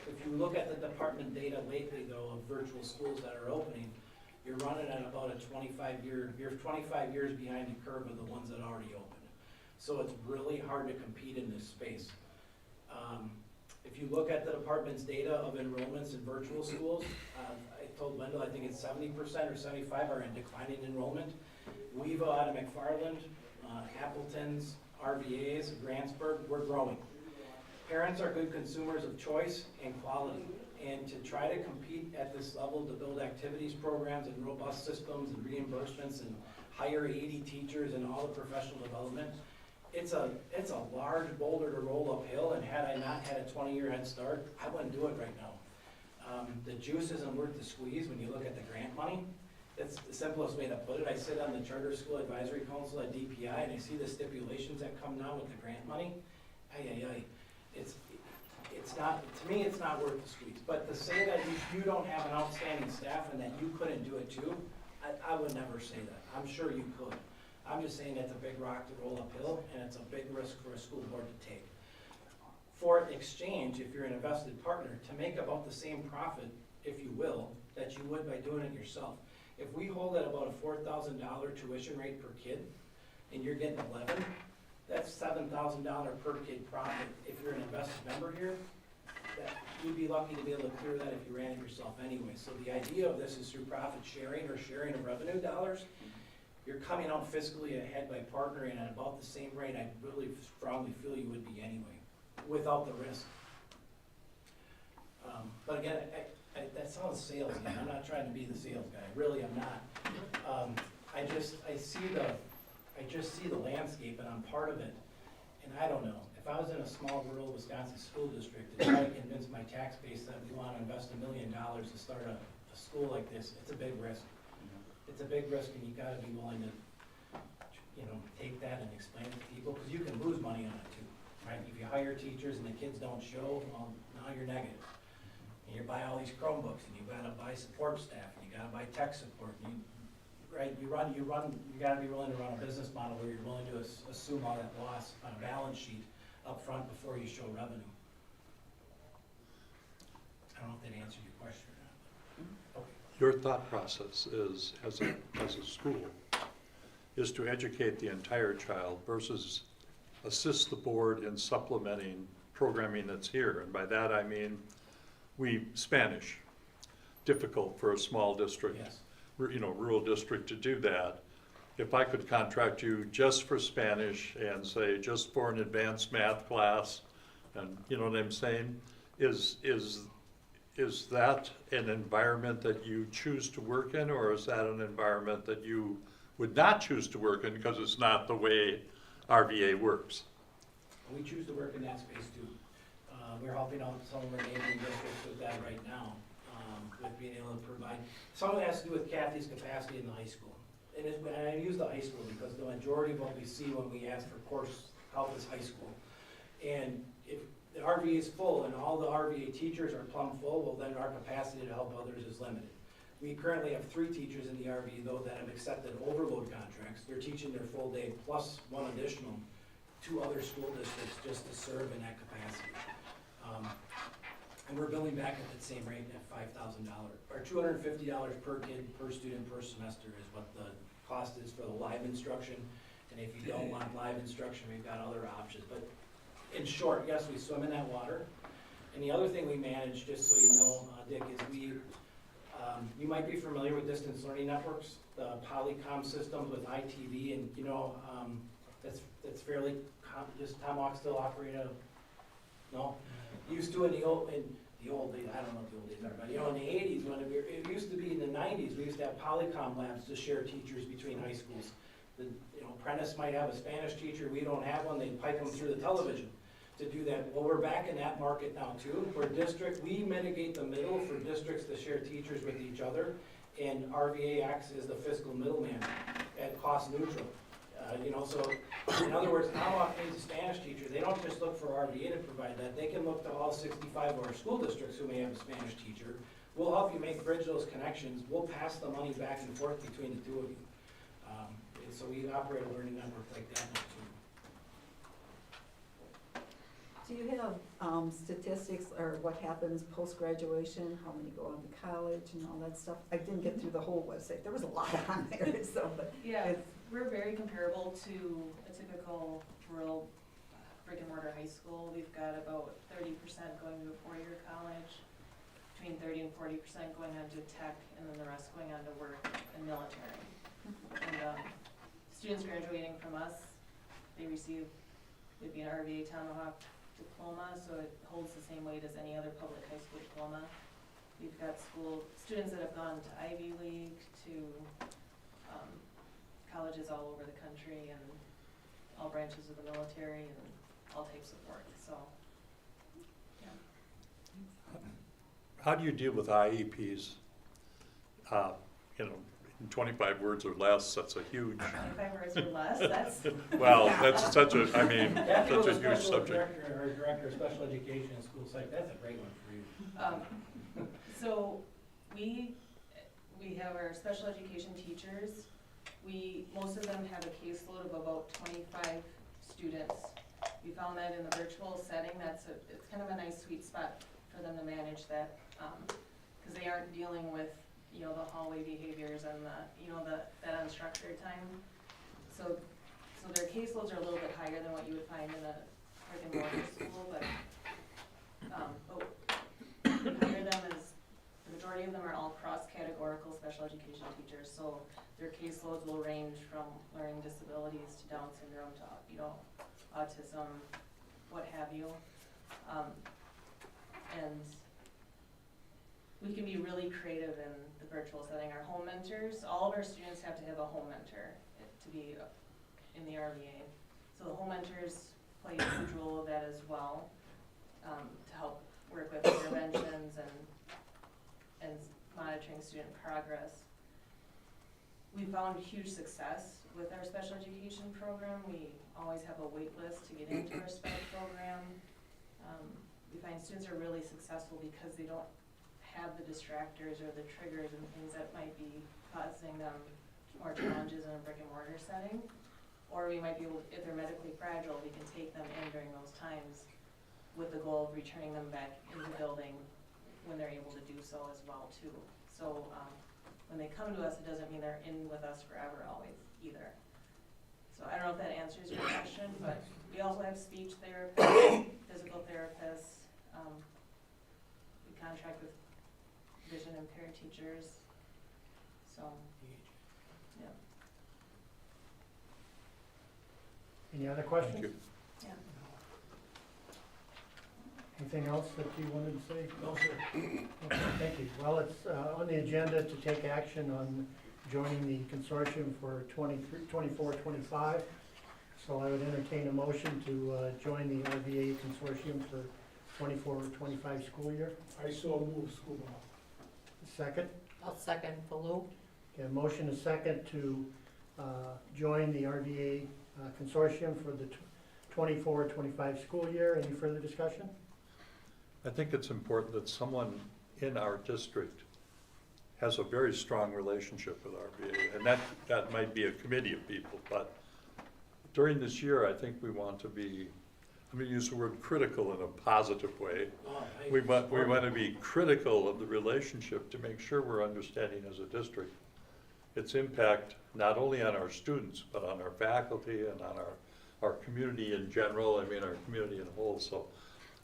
if you look at the department data lately though of virtual schools that are opening, you're running at about a 25-year, you're 25 years behind the curve of the ones that already opened. So it's really hard to compete in this space. If you look at the department's data of enrollments in virtual schools, I told Wendell, I think it's 70% or 75% are in declining enrollment. WEVA out of McFarland, Appleton's, RVA's, Grantsburg, we're growing. Parents are good consumers of choice and quality, and to try to compete at this level to build activities programs and robust systems and reimbursements and hire 80 teachers and all the professional development, it's a large boulder to roll uphill, and had I not had a 20-year head start, I wouldn't do it right now. The juice isn't worth the squeeze when you look at the grant money. That's the simplest way to put it. I sit on the Charter School Advisory Council at DPI, and I see the stipulations that come now with the grant money. It's not, to me, it's not worth the squeeze. But to say that you don't have an outstanding staff and that you couldn't do it too, I would never say that. I'm sure you could. I'm just saying that's a big rock to roll uphill, and it's a big risk for a school board to take. For exchange, if you're an invested partner, to make about the same profit, if you will, that you would by doing it yourself. If we hold at about a $4,000 tuition rate per kid, and you're getting 11, that's $7,000 per kid profit. If you're an invested member here, you'd be lucky to be able to clear that if you ran it yourself anyway. So the idea of this is through profit sharing or sharing of revenue dollars. You're coming out fiscally ahead by partnering at about the same rate I really strongly feel you would be anyway, without the risk. But again, that sounds salesy. I'm not trying to be the sales guy. Really, I'm not. I just see the landscape, and I'm part of it. And I don't know. If I was in a small rural Wisconsin school district and try to convince my tax base that we want to invest $1 million to start a school like this, it's a big risk. It's a big risk, and you gotta be willing to, take that and explain it to people, because you can lose money on it too, right? If you hire teachers and the kids don't show, well, now you're negative. And you buy all these Chromebooks, and you gotta buy support staff, and you gotta buy tech support, and right, you gotta be willing to run a business model where you're willing to assume all that loss on a balance sheet up front before you show revenue. I don't know if that answered your question or not, but, okay. Your thought process is, as a school, is to educate the entire child versus assist the board in supplementing programming that's here. And by that I mean, Spanish, difficult for a small district, Yes. Rural district to do that. If I could contract you just for Spanish and say just for an advanced math class, and you know what I'm saying, is that an environment that you choose to work in, or is that an environment that you would not choose to work in because it's not the way RVA works? We choose to work in that space too. We're helping out some of our neighboring districts with that right now, with being able to provide. Some of it has to do with Kathy's capacity in the high school. And I use the high school because the majority of what we see when we ask for course help is high school. And if the RVA is full and all the RVA teachers are plumb full, well then our capacity to help others is limited. We currently have 3 teachers in the RVA though that have accepted overload contracts. They're teaching their full day plus 1 additional to other school districts just to serve in that capacity. And we're billing back at that same rate at $5,000, or $250 per kid, per student, per semester is what the cost is for the live instruction. And if you don't want live instruction, we've got other options. But in short, yes, we swim in that water. And the other thing we manage, just so you know, Dick, is you might be familiar with distance learning networks, the Polycom systems with ITV, and that's fairly, does Tomahawk still operate no? Used to in the old days, I don't know what the old days are, but in the 80s, when it used to be in the 90s, we used to have Polycom labs to share teachers between high schools. Prentice might have a Spanish teacher, we don't have one, they'd pipe them through the television to do that. Well, we're back in that market now too. We mitigate the middle for districts to share teachers with each other, and RVA acts as the fiscal middleman at cost neutral. So in other words, Tomahawk needs a Spanish teacher. They don't just look for RVA to provide that. They can look to all 65 of our school districts who may have a Spanish teacher. We'll help you bridge those connections. We'll pass the money back and forth between the 2 of you. And so we operate a learning network like that now too. Do you have statistics or what happens post-graduation, how many go on to college and all that stuff? I didn't get through the whole website, there was a lot on there, so, but. Yeah, we're very comparable to a typical rural brick and mortar high school. We've got about 30% going to a 4-year college, between 30 and 40% going on to tech, and then the rest going on to work in military. And students graduating from us, they receive, it'd be an RVA Tomahawk diploma, so it holds the same weight as any other public high school diploma. We've got students that have gone to Ivy League, to colleges all over the country, and all branches of the military, and all types of work, so, yeah. How do you deal with IEPs? In 25 words or less, that's a huge, 25 words or less, that's, well, that's such a, such a huge Special subject. Director of Special Education in School Psych, that's a great one for you. so we have our special education teachers. Most of them have a caseload of about 25 students. We found that in the virtual setting, it's kind of a nice sweet spot for them to manage that, because they aren't dealing with, the hallway behaviors and that unstructured time. So their caseloads are a little bit higher than what you would find in a brick and mortar school, but we hire them as, the majority of them are all cross-categorical special education teachers, so their caseloads will range from learning disabilities to Down syndrome to, autism, what have you. And we can be really creative in the virtual setting. Our home mentors, all of our students have to have a home mentor to be in the RVA. So the home mentors play a huge role of that as well, to help work with interventions and monitoring student progress. We found huge success with our special education program. We always have a wait list to get into our SPED program. We find students are really successful because they don't have the distractors or the triggers and things that might be causing them more challenges in a brick and mortar setting. Or we might be able, if they're medically fragile, we can take them in during those times with the goal of returning them back in the building when they're able to do so as well too. So, when they come to us, it doesn't mean they're in with us forever always either. So I don't know if that answers your question, but we also have speech therapists, physical therapists. We contract with vision impaired teachers. So, yeah. Any other Thank questions? you. Yeah. Anything else that you wanted to say? No, sir. Okay, thank you. Well, it's on the agenda to take action on joining the consortium for 24-25. So I would entertain a motion to join the RVA consortium for 24-25 school year. I so move, Scobah. Second? I'll second Falou. Okay, a motion is second to join the RVA consortium for the 24-25 school year. Any further discussion? I think it's important that someone in our district has a very strong relationship with RVA, and that might be a committee of people, but during this year, I think we want to be, I'm gonna use the word critical in a positive way. We want to be critical of the relationship to make sure we're understanding as a district its impact not only on our students, but on our faculty and on our community in general, I mean, our community in whole. So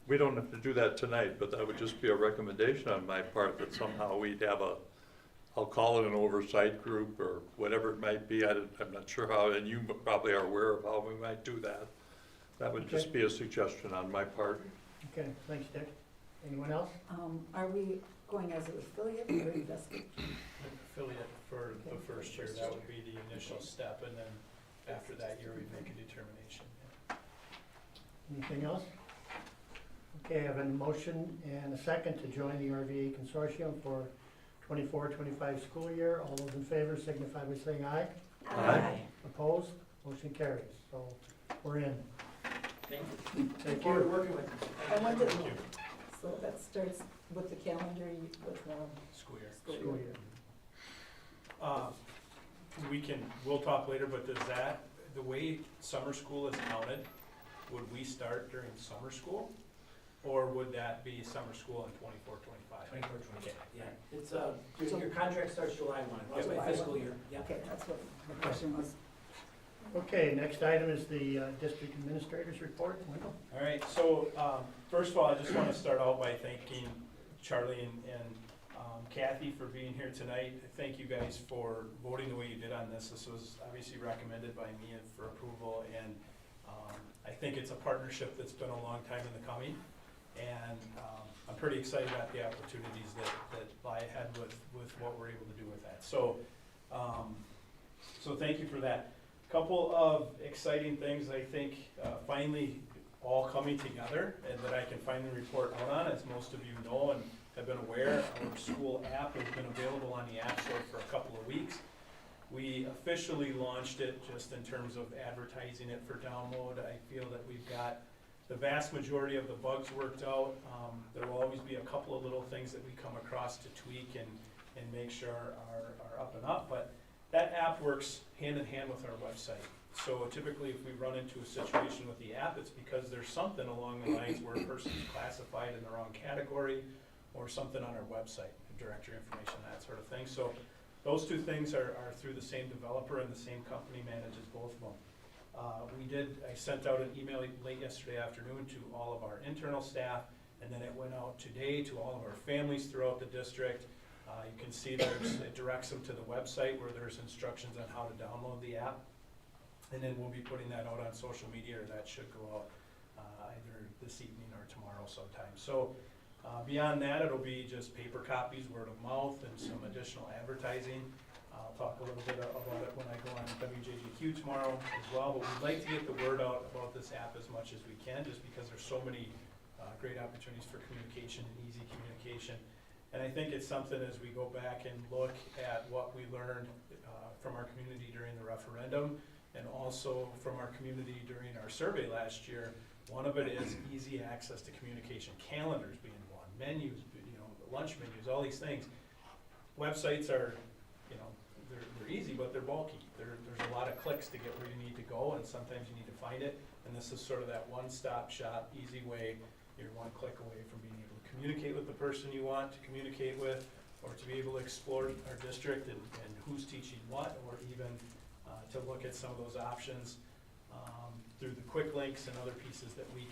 we don't have to do that tonight, but that would just be a recommendation on my part that somehow we'd have I'll call it an oversight group or whatever it might be. I'm not sure how, and you probably are aware of how we might do that. That would just be a suggestion on my part. Okay, thanks, Dick. Anyone else? Are we going as an affiliate or investment? Affiliate for the first year, that would be the initial step, and then after that year, we make a determination. Anything else? Okay, I have a motion and a second to join the RVA consortium for 24-25 school year. All those in favor signify by saying aye. Aye. Opposed? Motion carries. So we're in. Thank you. Thank Forward to you. working with you. I wonder, Thank you. so that starts with the calendar, with the School year. School year. We'll talk later, but does that, the way summer school is counted, would we start during summer school? Or would that be summer school in 24-25? 24-25, yeah. It's, your contract starts July 1, that's my July fiscal 1. year, yeah. Okay, that's what the question was. Okay, next item is the district administrator's report. Wendell? All right, so, first of all, I just want to start out by thanking Charlie and Kathy for being here tonight. Thank you guys for voting the way you did on this. This was obviously recommended by me for approval, and I think it's a partnership that's been a long time in the coming. And I'm pretty excited about the opportunities that lie ahead with what we're able to do with that. So, so thank you for that. Couple of exciting things, I think, finally all coming together and that I can finally report out on. As most of you know and have been aware, our school app has been available on the App Store for a couple of weeks. We officially launched it just in terms of advertising it for download. I feel that we've got the vast majority of the bugs worked out. There will always be a couple of little things that we come across to tweak and make sure are up and up, but that app works hand in hand with our website. So typically if we run into a situation with the app, it's because there's something along the lines where a person's classified in the wrong category or something on our website, directory information, that sort of thing. So those two things are through the same developer and the same company manages both of them. I sent out an email late yesterday afternoon to all of our internal staff, and then it went out today to all of our families throughout the district. You can see it directs them to the website where there's instructions on how to download the app. And then we'll be putting that out on social media, or that should go out either this evening or tomorrow sometime. So beyond that, it'll be just paper copies, word of mouth, and some additional advertising. I'll talk a little bit about it when I go on WJGQ tomorrow as well, but we'd like to get the word out about this app as much as we can, just because there's so many great opportunities for communication and easy communication. And I think it's something as we go back and look at what we learned from our community during the referendum, and also from our community during our survey last year. One of it is easy access to communication, calendars being one, menus, lunch menus, all these things. Websites are, they're easy, but they're bulky. There's a lot of clicks to get where you need to go, and sometimes you need to find it. And this is sort of that one-stop shop, easy way. You're one click away from being able to communicate with the person you want to communicate with, or to be able to explore our district and who's teaching what, or even to look at some of those options through the quick links and other pieces that we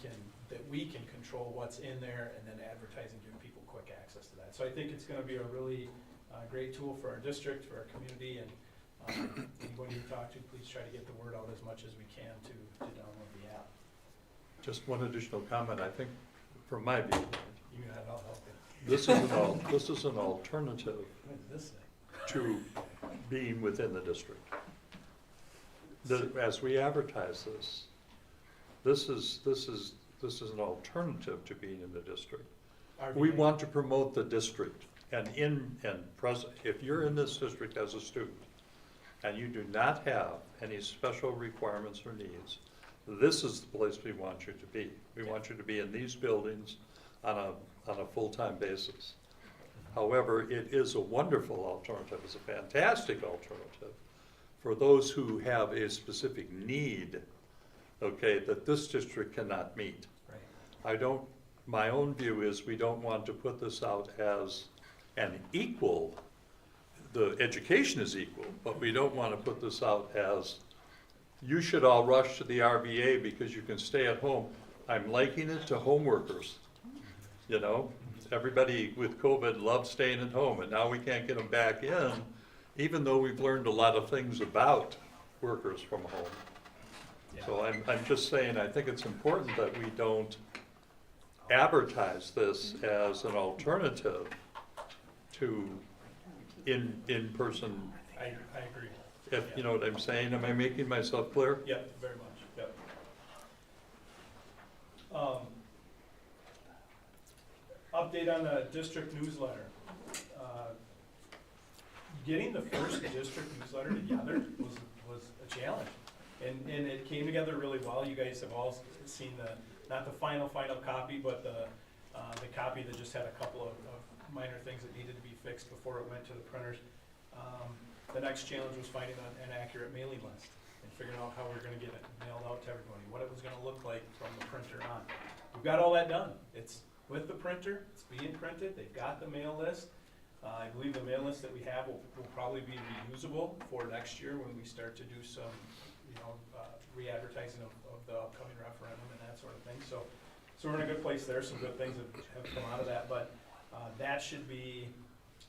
can control what's in there, and then advertising, give people quick access to that. So I think it's going to be a really great tool for our district, for our community, and anybody you talk to, please try to get the word out as much as we can to download the app. Just one additional comment, I think, from my view, You got it, I'll help you. this is an alternative What is this thing? to being within the district. As we advertise this is an alternative to being in the district. We RVA. want to promote the district, and if you're in this district as a student, and you do not have any special requirements or needs, this is the place we want you to be. We want you to be in these buildings on a full-time basis. However, it is a wonderful alternative, it's a fantastic alternative for those who have a specific need, okay, that this district cannot meet. Right. My own view is we don't want to put this out as an equal, the education is equal, but we don't want to put this out as, you should all rush to the RVA because you can stay at home. I'm liking it to home workers, you know? Everybody with COVID loves staying at home, and now we can't get them back in, even though we've learned a lot of things about workers from home. Yeah. So I'm just saying, I think it's important that we don't advertise this as an alternative to in-person, I agree. if you know what I'm saying. Am I making myself clear? Yep, very much, yep. Update on the district newsletter. Getting the first district newsletter together was a challenge. And it came together really well. You guys have all seen not the final copy, but the copy that just had a couple of minor things that needed to be fixed before it went to the printers. The next challenge was finding an accurate mailing list and figuring out how we were gonna get it mailed out to everybody, what it was gonna look like from the printer on. We've got all that done. It's with the printer, it's being printed, they've got the mail list. I believe the mail list that we have will probably be reusable for next year when we start to do some, re-advertising of the upcoming referendum and that sort of thing. So we're in a good place there. Some good things have come out of that, but that should be,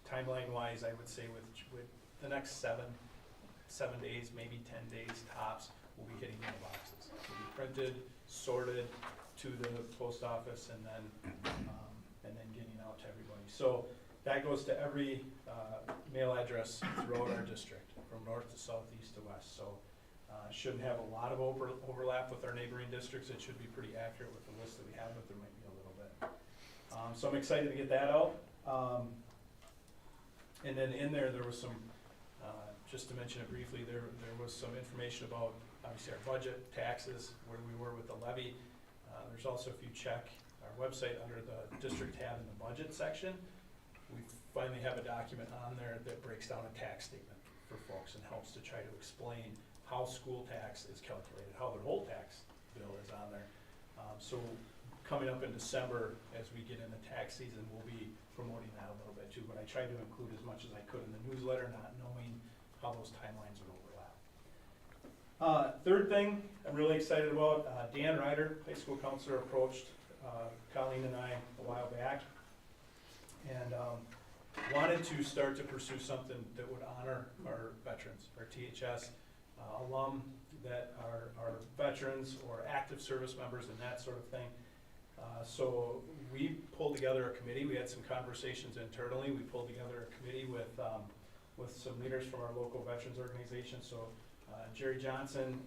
timeline-wise, I would say with the next seven days, maybe 10 days tops, we'll be hitting mailboxes. We'll be printed, sorted to the post office, and then getting out to everybody. So that goes to every mail address throughout our district, from north to south, east to west. So shouldn't have a lot of overlap with our neighboring districts. It should be pretty accurate with the list that we have, but there might be a little bit. So I'm excited to get that out. And then in there was some, just to mention it briefly, there was some information about, obviously, our budget, taxes, where we were with the levy. There's also, if you check our website under the district tab in the budget section, we finally have a document on there that breaks down a tax statement for folks and helps to try to explain how school tax is calculated, how their whole tax bill is on there. So coming up in December, as we get into tax season, we'll be promoting that a little bit too, but I tried to include as much as I could in the newsletter, not knowing how those timelines would overlap. Third thing I'm really excited about, Dan Ryder, high school counselor, approached Colleen and I a while back and wanted to start to pursue something that would honor our veterans, our THS alum that are veterans or active service members and that sort of thing. So we pulled together a committee. We had some conversations internally. We pulled together a committee with some leaders from our local veterans organization. So Jerry Johnson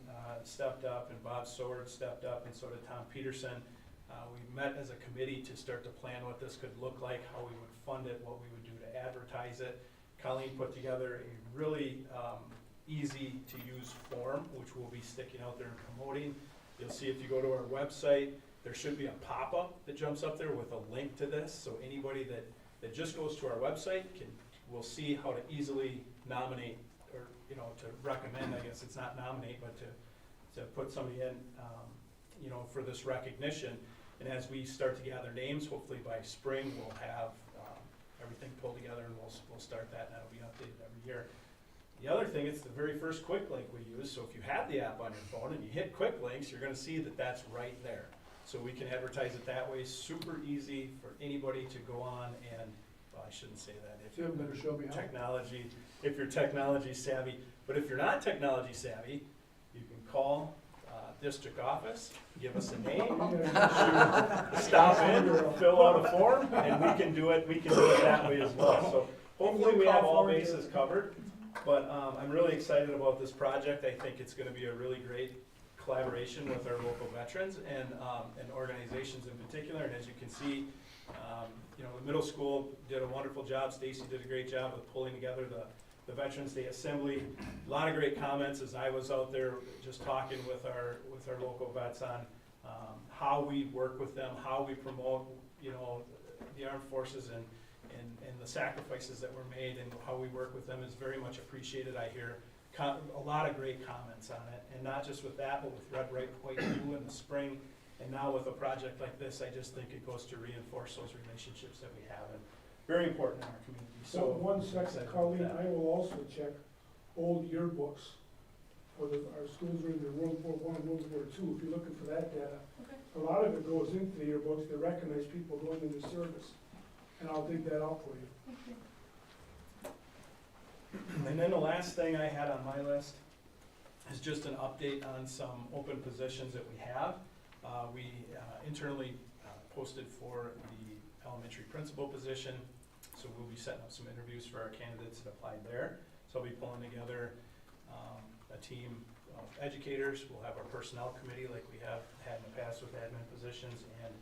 stepped up, and Bob Sword stepped up, and so did Tom Peterson. We met as a committee to start to plan what this could look like, how we would fund it, what we would do to advertise it. Colleen put together a really easy to use form, which we'll be sticking out there and promoting. You'll see if you go to our website, there should be a pop-up that jumps up there with a link to this, so anybody that just goes to our website will see how to easily nominate or, you know, to recommend, I guess it's not nominate, but to put somebody in, you know, for this recognition. And as we start to gather names, hopefully by spring, we'll have everything pulled together, and we'll start that, and that'll be updated every year. The other thing, it's the very first quick link we use, so if you have the app on your phone and you hit quick links, you're gonna see that that's right there. So we can advertise it that way, super easy for anybody to go on and, well, I shouldn't say that. If Tim, better show me how. technology, if you're technology savvy, but if you're not technology savvy, you can call district office, give us a name, stop in, fill out a form, and we can do it that way as well. So hopefully we have all bases covered, but I'm really excited about this project. I think it's gonna be a really great collaboration with our local veterans and organizations in particular. And as you can see, you know, the middle school did a wonderful job. Stacy did a great job of pulling together the Veterans Day Assembly. A lot of great comments as I was out there just talking with our local vets on how we work with them, how we promote, you know, the armed forces and the sacrifices that were made, and how we work with them is very much appreciated. I hear a lot of great comments on it, and not just with that, but with Red, White, Blue in the spring, and now with a project like this, I just think it goes to reinforce those relationships that we have, and very important in our community. So So one excited second, about Colleen, that. I will also check old yearbooks for our schools during the World War I and World War II, if you're looking for that data. Okay. A lot of it goes into the yearbooks to recognize people going into service, and I'll dig that out for you. And then the last thing I had on my list is just an update on some open positions that we have. We internally posted for the elementary principal position, so we'll be setting up some interviews for our candidates that applied there. So I'll be pulling together a team of educators. We'll have our personnel committee like we have had in the past with admin positions, and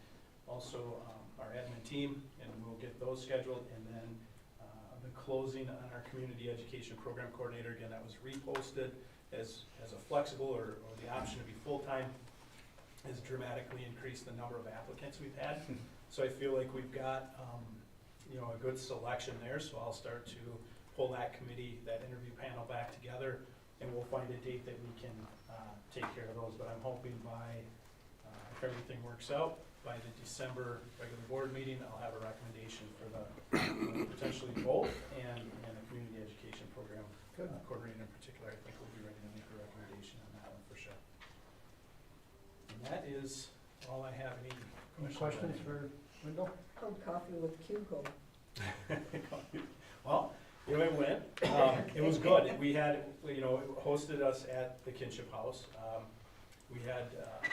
also our admin team, and we'll get those scheduled. And then the closing on our community education program coordinator, again, that was reposted as a flexible or the option to be full-time, has dramatically increased the number of applicants we've had. So I feel like we've got, you know, a good selection there, so I'll start to pull that committee, that interview panel back together, and we'll find a date that we can take care of those. But I'm hoping by, if everything works out, by the December regular board meeting, I'll have a recommendation for the potentially both and a community education program coordinator in particular. I think we'll be ready to make a recommendation on that one for sure. And that is all I have. Any questions for Wendell? Cold coffee with Q-Go. Well, you know, it went. It was good. We had, you know, it hosted us at the Kinship House. We had a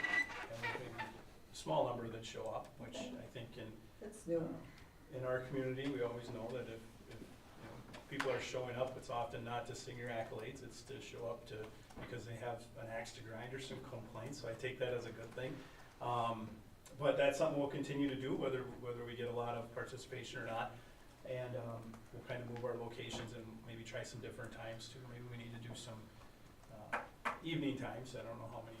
small number that show up, which I think That's new. in our community, we always know that if you know, people are showing up, it's often not to sing your accolades, it's to show up because they have an axe to grind or some complaints, so I take that as a good thing. But that's something we'll continue to do, whether we get a lot of participation or not. And we'll kind of move our locations and maybe try some different times too. Maybe we need to do some evening times. I don't know how many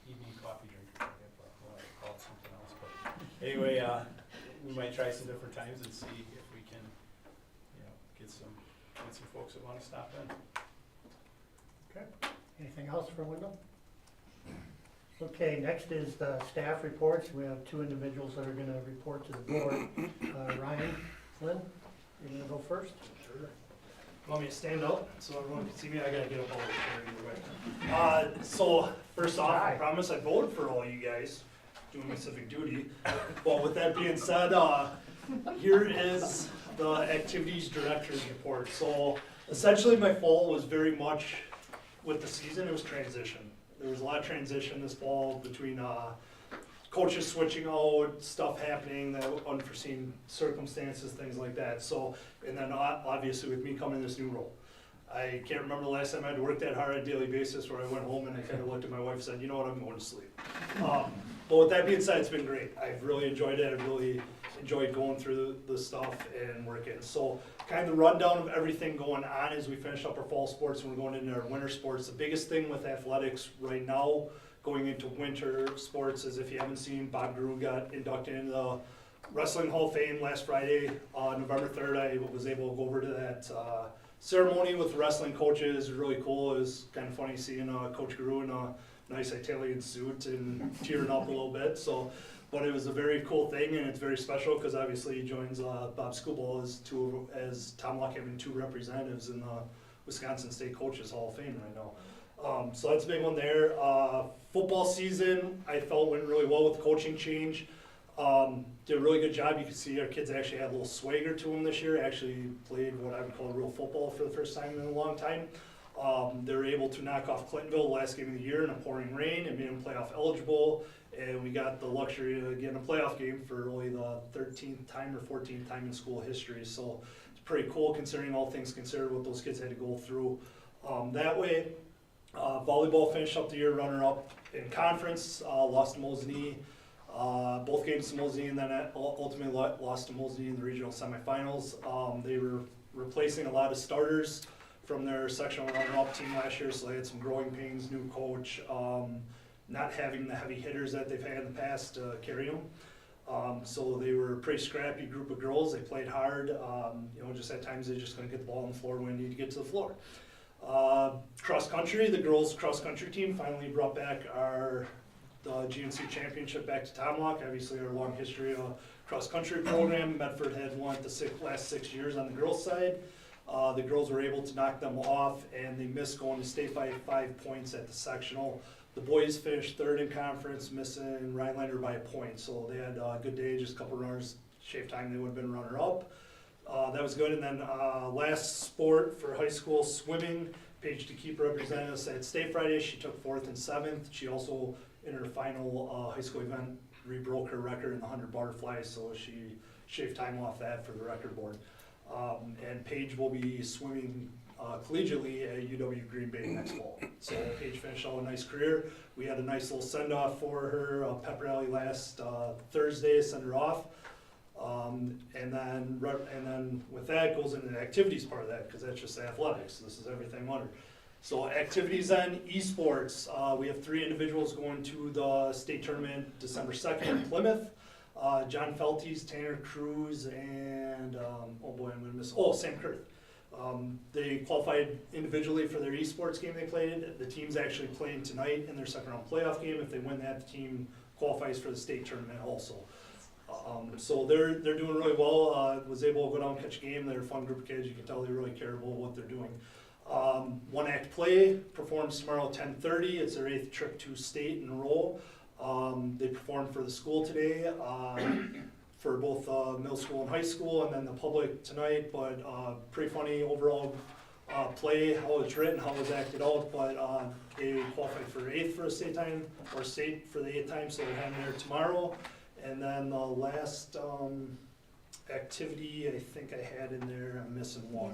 evening coffee drinkers I get, but we'll call it something else. But anyway, we might try some different times and see if we can, you know, get some folks that want to stop in. Okay. Anything else for Wendell? Okay, next is the staff reports. We have two individuals that are gonna report to the board. Ryan Flynn, you're gonna go first? Sure. Want me to stand up so everyone can see me? I gotta get up all the way either way. So first off, I promise I voted for all you guys, doing my civic duty. But with that being said, here is the activities director's report. So essentially my fall was very much with the season, it was transition. There was a lot of transition this fall between coaches switching out, stuff happening, that unforeseen circumstances, things like that. So, and then obviously with me coming in this new role. I can't remember the last time I had to work that hard on a daily basis where I went home and I kind of looked at my wife and said, you know what, I'm going to sleep. But with that being said, it's been great. I've really enjoyed it. I've really enjoyed going through the stuff and working. So kind of the rundown of everything going on as we finish up our fall sports and we're going into our winter sports. The biggest thing with athletics right now going into winter sports is, if you haven't seen, Bob Grew got inducted into the Wrestling Hall of Fame last Friday, November 3rd. I was able to go over to that ceremony with wrestling coaches was really cool. It was kind of funny seeing Coach Guru in a nice Italian suit and tearing up a little bit. So, but it was a very cool thing, and it's very special because obviously he joins Bob Scuball as Tom Locke having 2 representatives in the Wisconsin State Coaches Hall of Fame right now. So that's a big one there. Football season, I felt went really well with the coaching change. Did a really good job. You could see our kids actually had a little swagger to them this year. Actually played what I would call real football for the first time in a long time. They were able to knock off Clintonville the last game of the year in a pouring rain and made them playoff eligible. And we got the luxury of getting a playoff game for really the 13th time or 14th time in school history. So it's pretty cool considering all things considered what those kids had to go through. That way, volleyball finished up the year runner-up in conference, lost to Mosinee. Both games to Mosinee, and then ultimately lost to Mosinee in the regional semifinals. They were replacing a lot of starters from their sectional runner-up team last year, so they had some growing pains, new coach, not having the heavy hitters that they've had in the past to carry them. So they were a pretty scrappy group of girls. They played hard. Just at times they just couldn't get the ball on the floor when they need to get to the floor. Cross country, the girls cross country team finally brought back the GNC championship back to Tomahawk. Obviously our long history of cross country program. Medford had won it the last 6 years on the girls side. The girls were able to knock them off, and they missed going to state by 5 points at the sectional. The boys finished 3rd in conference, missing Rhinelander by a point. So they had a good day, just a couple runners, shave time, they would have been runner up. That was good. And then last sport for high school, swimming. Paige DeKeep represented us at State Friday. She took 4th and 7th. She also, in her final high school event, rebroke her record in the 100 butterfly, so she shaved time off that for the record board. And Paige will be swimming collegiately at UW Green Bay next fall. So Paige finished out a nice career. We had a nice little send-off for her, pep rally last Thursday, send her off. And then with that goes into the activities part of that, because that's just athletics. This is everything under. So activities then, esports. We have 3 individuals going to the state tournament December 2nd in Plymouth. John Feltes, Tanner Cruz, and I'm gonna miss. Sam Kurth. They qualified individually for their esports game they played. The team's actually playing tonight in their second round playoff game. If they win that, the team qualifies for the state tournament also. So they're doing really well. Was able to go down and catch a game. They're a fun group of kids. You can tell they really care about what they're doing. One Act Play performs tomorrow at 10:30. It's their 8th trip to state in a row. They performed for the school today, for both middle school and high school, and then the public tonight, but pretty funny overall play, how it's written, how it's acted out, but they qualified for 8th for a state time, or state for the 8th time, so they're heading there tomorrow. And then the last activity I think I had in there, I'm missing one.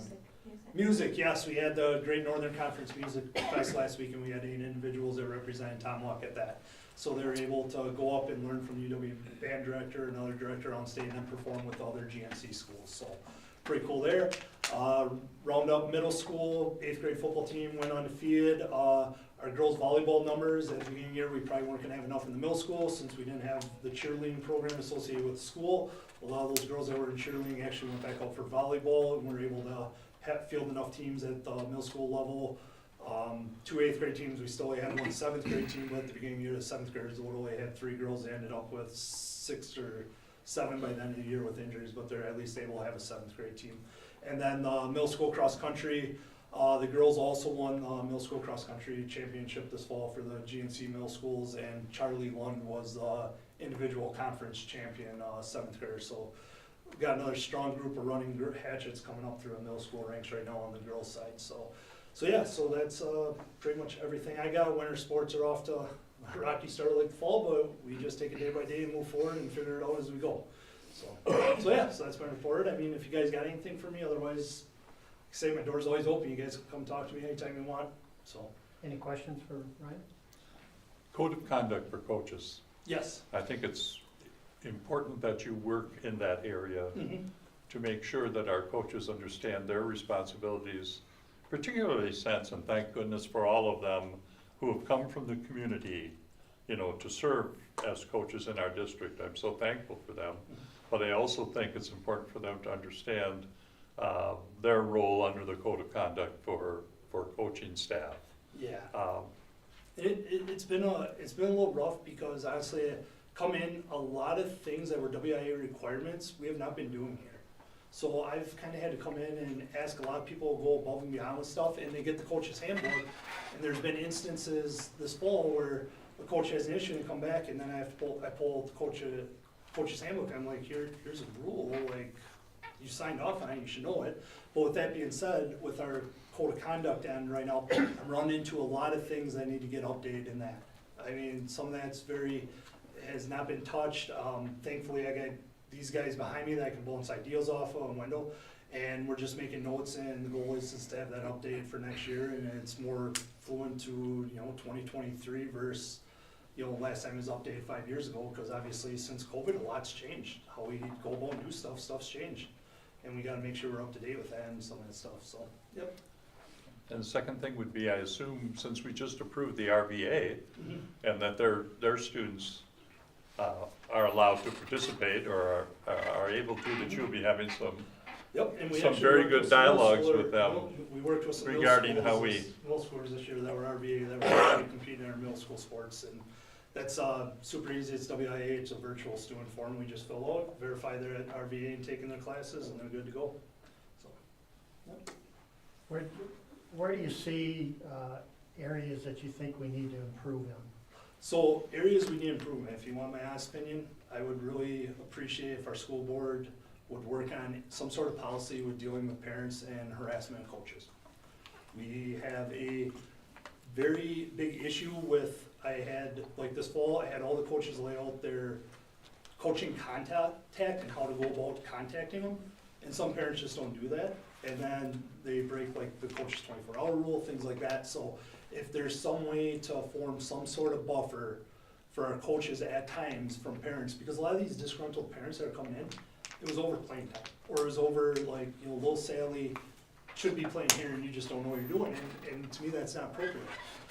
Music, yes, we had the Great Northern Conference Music Fest last week, and we had 8 individuals that represented Tomahawk at that. So they were able to go up and learn from UW band director, another director on state, and then perform with other GNC schools. So pretty cool there. Round up middle school, 8th grade football team went undefeated. Our girls volleyball numbers at the beginning of the year, we probably weren't gonna have enough in the middle school since we didn't have the cheerleading program associated with the school. A lot of those girls that were in cheerleading actually went back out for volleyball, and were able to field enough teams at the middle school level. 2 8th grade teams, we still had 1 7th grade team, but at the beginning of the year, the 7th graders literally had 3 girls. They ended up with 6 or 7 by the end of the year with injuries, but they're at least able to have a 7th grade team. And then middle school cross country, the girls also won the middle school cross country championship this fall for the GNC middle schools, and Charlie Lund was the individual conference champion 7th grader. So we've got another strong group of running hatchets coming up through the middle school ranks right now on the girls side. So that's pretty much everything I got. Winter sports are off to a rocky start like the fall, but we just take it day by day and move forward and figure it out as we go. So that's my report. I mean, if you guys got anything for me, otherwise, like I say, my door's always open. You guys can come talk to me anytime you want. So, Any questions for Ryan? Code of conduct for coaches. yes. I think it's important that you work in that area to make sure that our coaches understand their responsibilities, particularly since, and thank goodness for all of them who have come from the community, to serve as coaches in our district. I'm so thankful for them. But I also think it's important for them to understand their role under the code of conduct for coaching staff. Yeah. It's been a little rough because honestly, come in, a lot of things that were WIA requirements, we have not been doing here. So I've kind of had to come in and ask a lot of people to go above and beyond with stuff, and they get the coach's handbook. And there's been instances this fall where a coach has an issue and come back, and then I pull the coach's handbook. I'm like, here's a rule, like, you signed off on it, you should know it. But with that being said, with our code of conduct on right now, I'm running into a lot of things that need to get updated in that. I mean, some of that's has not been touched. Thankfully, I got these guys behind me that I can bounce ideas off of and window, and we're just making notes, and the goal is to have that updated for next year, and it's more fluent to, 2023 versus, last time it was updated 5 years ago, because obviously since COVID, a lot's changed. How we go about and do stuff's changed. And we gotta make sure we're up to date with that and some of that stuff, so, yep. And the second thing would be, I assume, since we just approved the RVA, and that their students are allowed to participate or are able to, that you'll be having some Yep, and we some actually very worked good with some middle dialogues schooler- with them We worked with some middle regarding schools how middle schoolers this year that were RVA, that were actually competing in our middle school sports, and that's super easy. It's WIA, it's a virtual student form we just fill out, verify they're at RVA and taking their classes, and they're good to go. So, yep. Where do you see areas that you think we need to improve in? So areas we need improvement, if you want my honest opinion, I would really appreciate if our school board would work on some sort of policy with dealing with parents and harassment of coaches. We have a very big issue with, like this fall, I had all the coaches lay out their coaching contact and how to go about contacting them, and some parents just don't do that, and then they break like the coach's 24-hour rule, things like that. So if there's some way to form some sort of buffer for our coaches at times from parents, because a lot of these disgruntled parents that are coming in, it was over playing time, or it was over like, little Sally should be playing here and you just don't know what you're doing, and to me that's not appropriate.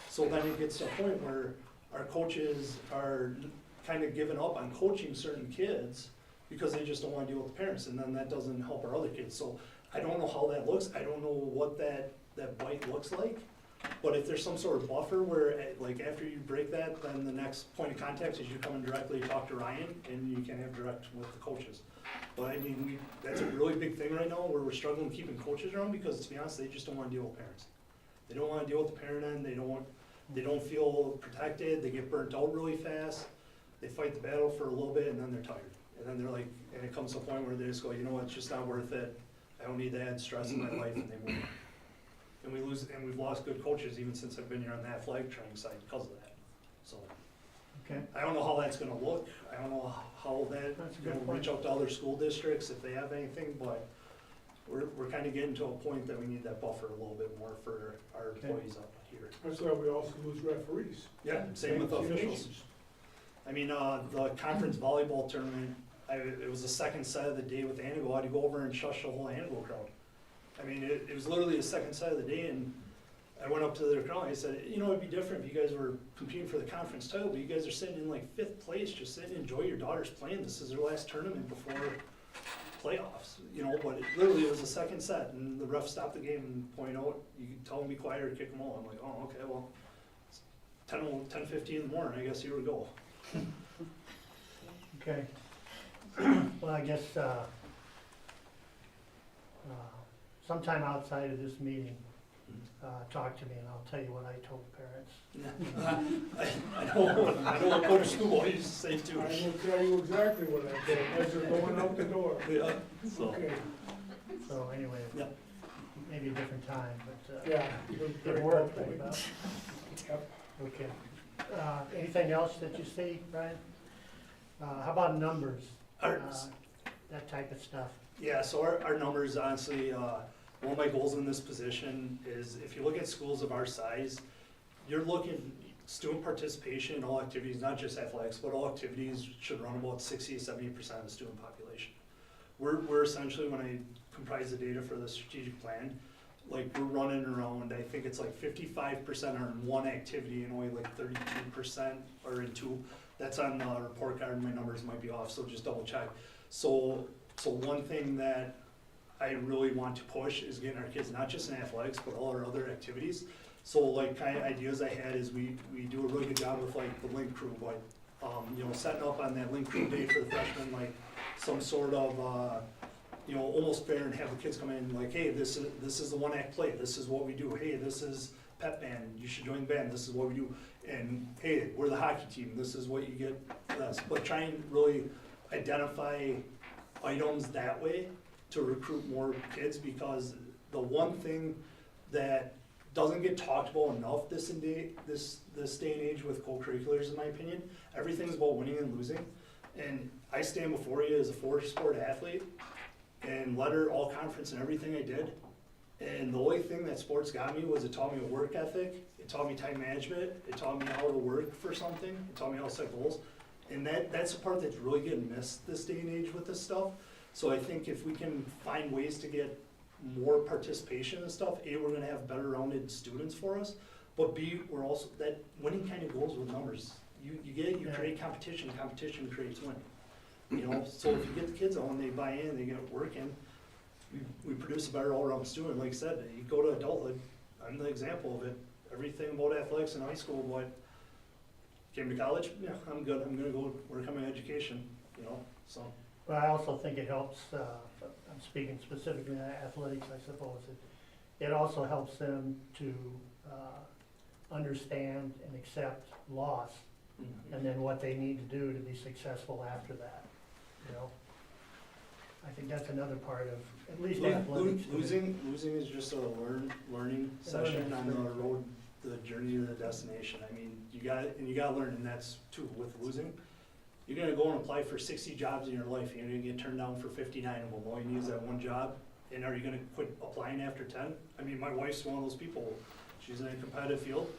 So then it gets to a point where our coaches are kind of giving up on coaching certain kids because they just don't want to deal with the parents, and then that doesn't help our other kids. So I don't know how that looks, I don't know what that bite looks like, but if there's some sort of buffer where, like, after you break that, then the next point of contact is you come and directly talk to Ryan, and you can have direct with the coaches. But I mean, that's a really big thing right now, where we're struggling keeping coaches around, because to be honest, they just don't want to deal with parents. They don't want to deal with the parent end, they don't feel protected, they get burnt out really fast, they fight the battle for a little bit, and then they're tired. And then they're like, and it comes to a point where they just go, it's just not worth it, I don't need to add stress in my life, and they move on. And we've lost good coaches even since I've been here on the athletic training side because of that. So, Okay, I don't know how that's gonna look, I don't know how that, That's a good point. reach out to other school districts if they have anything, but we're kinda getting to a point that we need that buffer a little bit more for our Okay. employees up here. That's why we also lose referees. Yeah, same with the officials. I mean, the conference volleyball tournament, it was the second set of the day with Antigo, I had to go over and shush the whole Antigo crowd. I mean, it was literally the second set of the day, and I went up to their crowd and I said, it'd be different if you guys were competing for the conference title, but you guys are sitting in like 5th place, just sit and enjoy your daughters playing. This is their last tournament before playoffs, but it literally was the second set, and the ref stopped the game and pointed out, you can tell them to be quiet or kick them all. I'm like, oh, okay, well, it's 10:50 in the morning, I guess here we go. okay. Well, I guess, sometime outside of this meeting, talk to me and I'll tell you what I told parents. I know what Coach School used to say too. I will tell you exactly what I did as you're going out the door. Yeah, so, Okay, So anyway, Yep. maybe a different time, but, yeah. good work, right, Bob? Yep. Okay. Anything else that you see, Brian? How about numbers? That type of stuff. yeah, so our numbers, honestly, one of my goals in this position is, if you look at schools of our size, you're looking, student participation in all activities, not just athletics, but all activities should run about 60 to 70% of the student population. We're essentially, when I comprise the data for the strategic plan, like, we're running around, I think it's like 55% are in one activity and only like 32% are in two. That's on the report card, my numbers might be off, so just double check. So one thing that I really want to push is getting our kids, not just in athletics, but all our other activities. So like kind of ideas I had is we do a really good job with like the link crew, but, you know, setting up on that link crew day for the freshmen, like some sort of, you know, almost fair and have the kids come in like, hey, this is the one act play, this is what we do, hey, this is pep band, you should join the band, this is what we do. And hey, we're the hockey team, this is what you get for us. But try and really identify items that way to recruit more kids, because the one thing that doesn't get talked about enough this day and age with co-curriculars, in my opinion, everything's about winning and losing. And I stand before you as a four-sport athlete and led her all conference in everything I did. And the only thing that sports got me was it taught me a work ethic, it taught me time management, it taught me how to work for something, it taught me how to set goals. And that's the part that's really getting missed this day and age with this stuff. So I think if we can find ways to get more participation and stuff, A, we're gonna have better rounded students for us, but B, we're also, that winning kind of goes with numbers. You create competition creates winning. You know, so if you get the kids on, they buy in, they get working, we produce a better all-around student. Like I said, you go to adulthood, I'm the example of it. Everything about athletics in high school, but came to college, yeah, I'm good, I'm gonna go work on my education, you know, so. But I also think it helps, I'm speaking specifically on athletics, I suppose, it also helps them to understand and accept loss, and then what they need to do to be successful after that, you know? I think that's another part of, at least athletics. Losing is just a learning session on the road, the journey to the destination. I mean, you gotta learn, and that's too, with losing. You're gonna go and apply for 60 jobs in your life, you're gonna get turned down for 59 of them. All you need is that one job, and are you gonna quit applying after 10? I mean, my wife's one of those people, she's in a competitive field.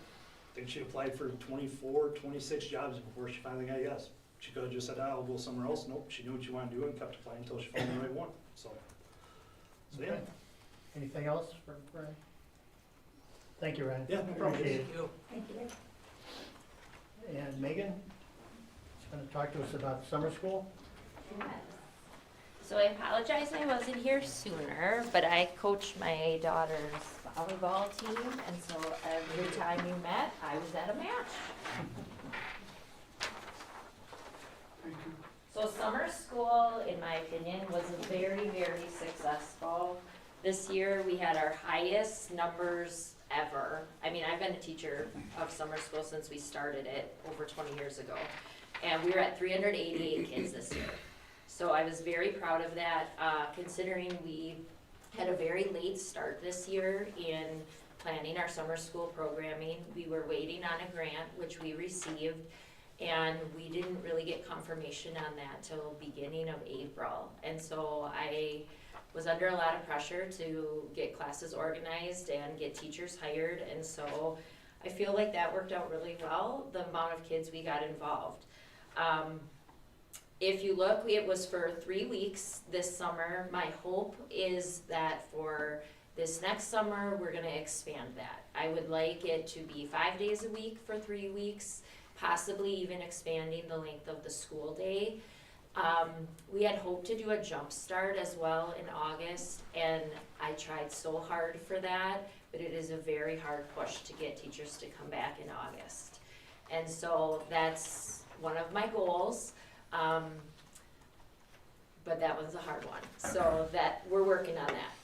I think she applied for 24, 26 jobs before she finally got a yes. She could've just said, I'll go somewhere else. Nope, she knew what she wanted to do and kept applying until she found the right one, so yeah. Okay. Anything else for Ryan? Thank you, Ryan. Yeah, no problem. Appreciate it. Thank you. And Megan is gonna talk to us about summer school. So I apologize I wasn't here sooner, but I coach my daughter's volleyball team, and so every time you met, I was at a match. So summer school, in my opinion, was very, very successful. This year, we had our highest numbers ever. I mean, I've been a teacher of summer school since we started it over 20 years ago. And we were at 388 kids this year. So I was very proud of that, considering we had a very late start this year in planning our summer school programming. We were waiting on a grant, which we received, and we didn't really get confirmation on that till beginning of April. And so I was under a lot of pressure to get classes organized and get teachers hired, and so I feel like that worked out really well, the amount of kids we got involved. If you look, it was for 3 weeks this summer. My hope is that for this next summer, we're gonna expand that. I would like it to be 5 days a week for 3 weeks, possibly even expanding the length of the school day. We had hoped to do a jump start as well in August, and I tried so hard for that, but it is a very hard push to get teachers to come back in August. And so that's one of my goals, but that was a hard one, so that, we're working on that.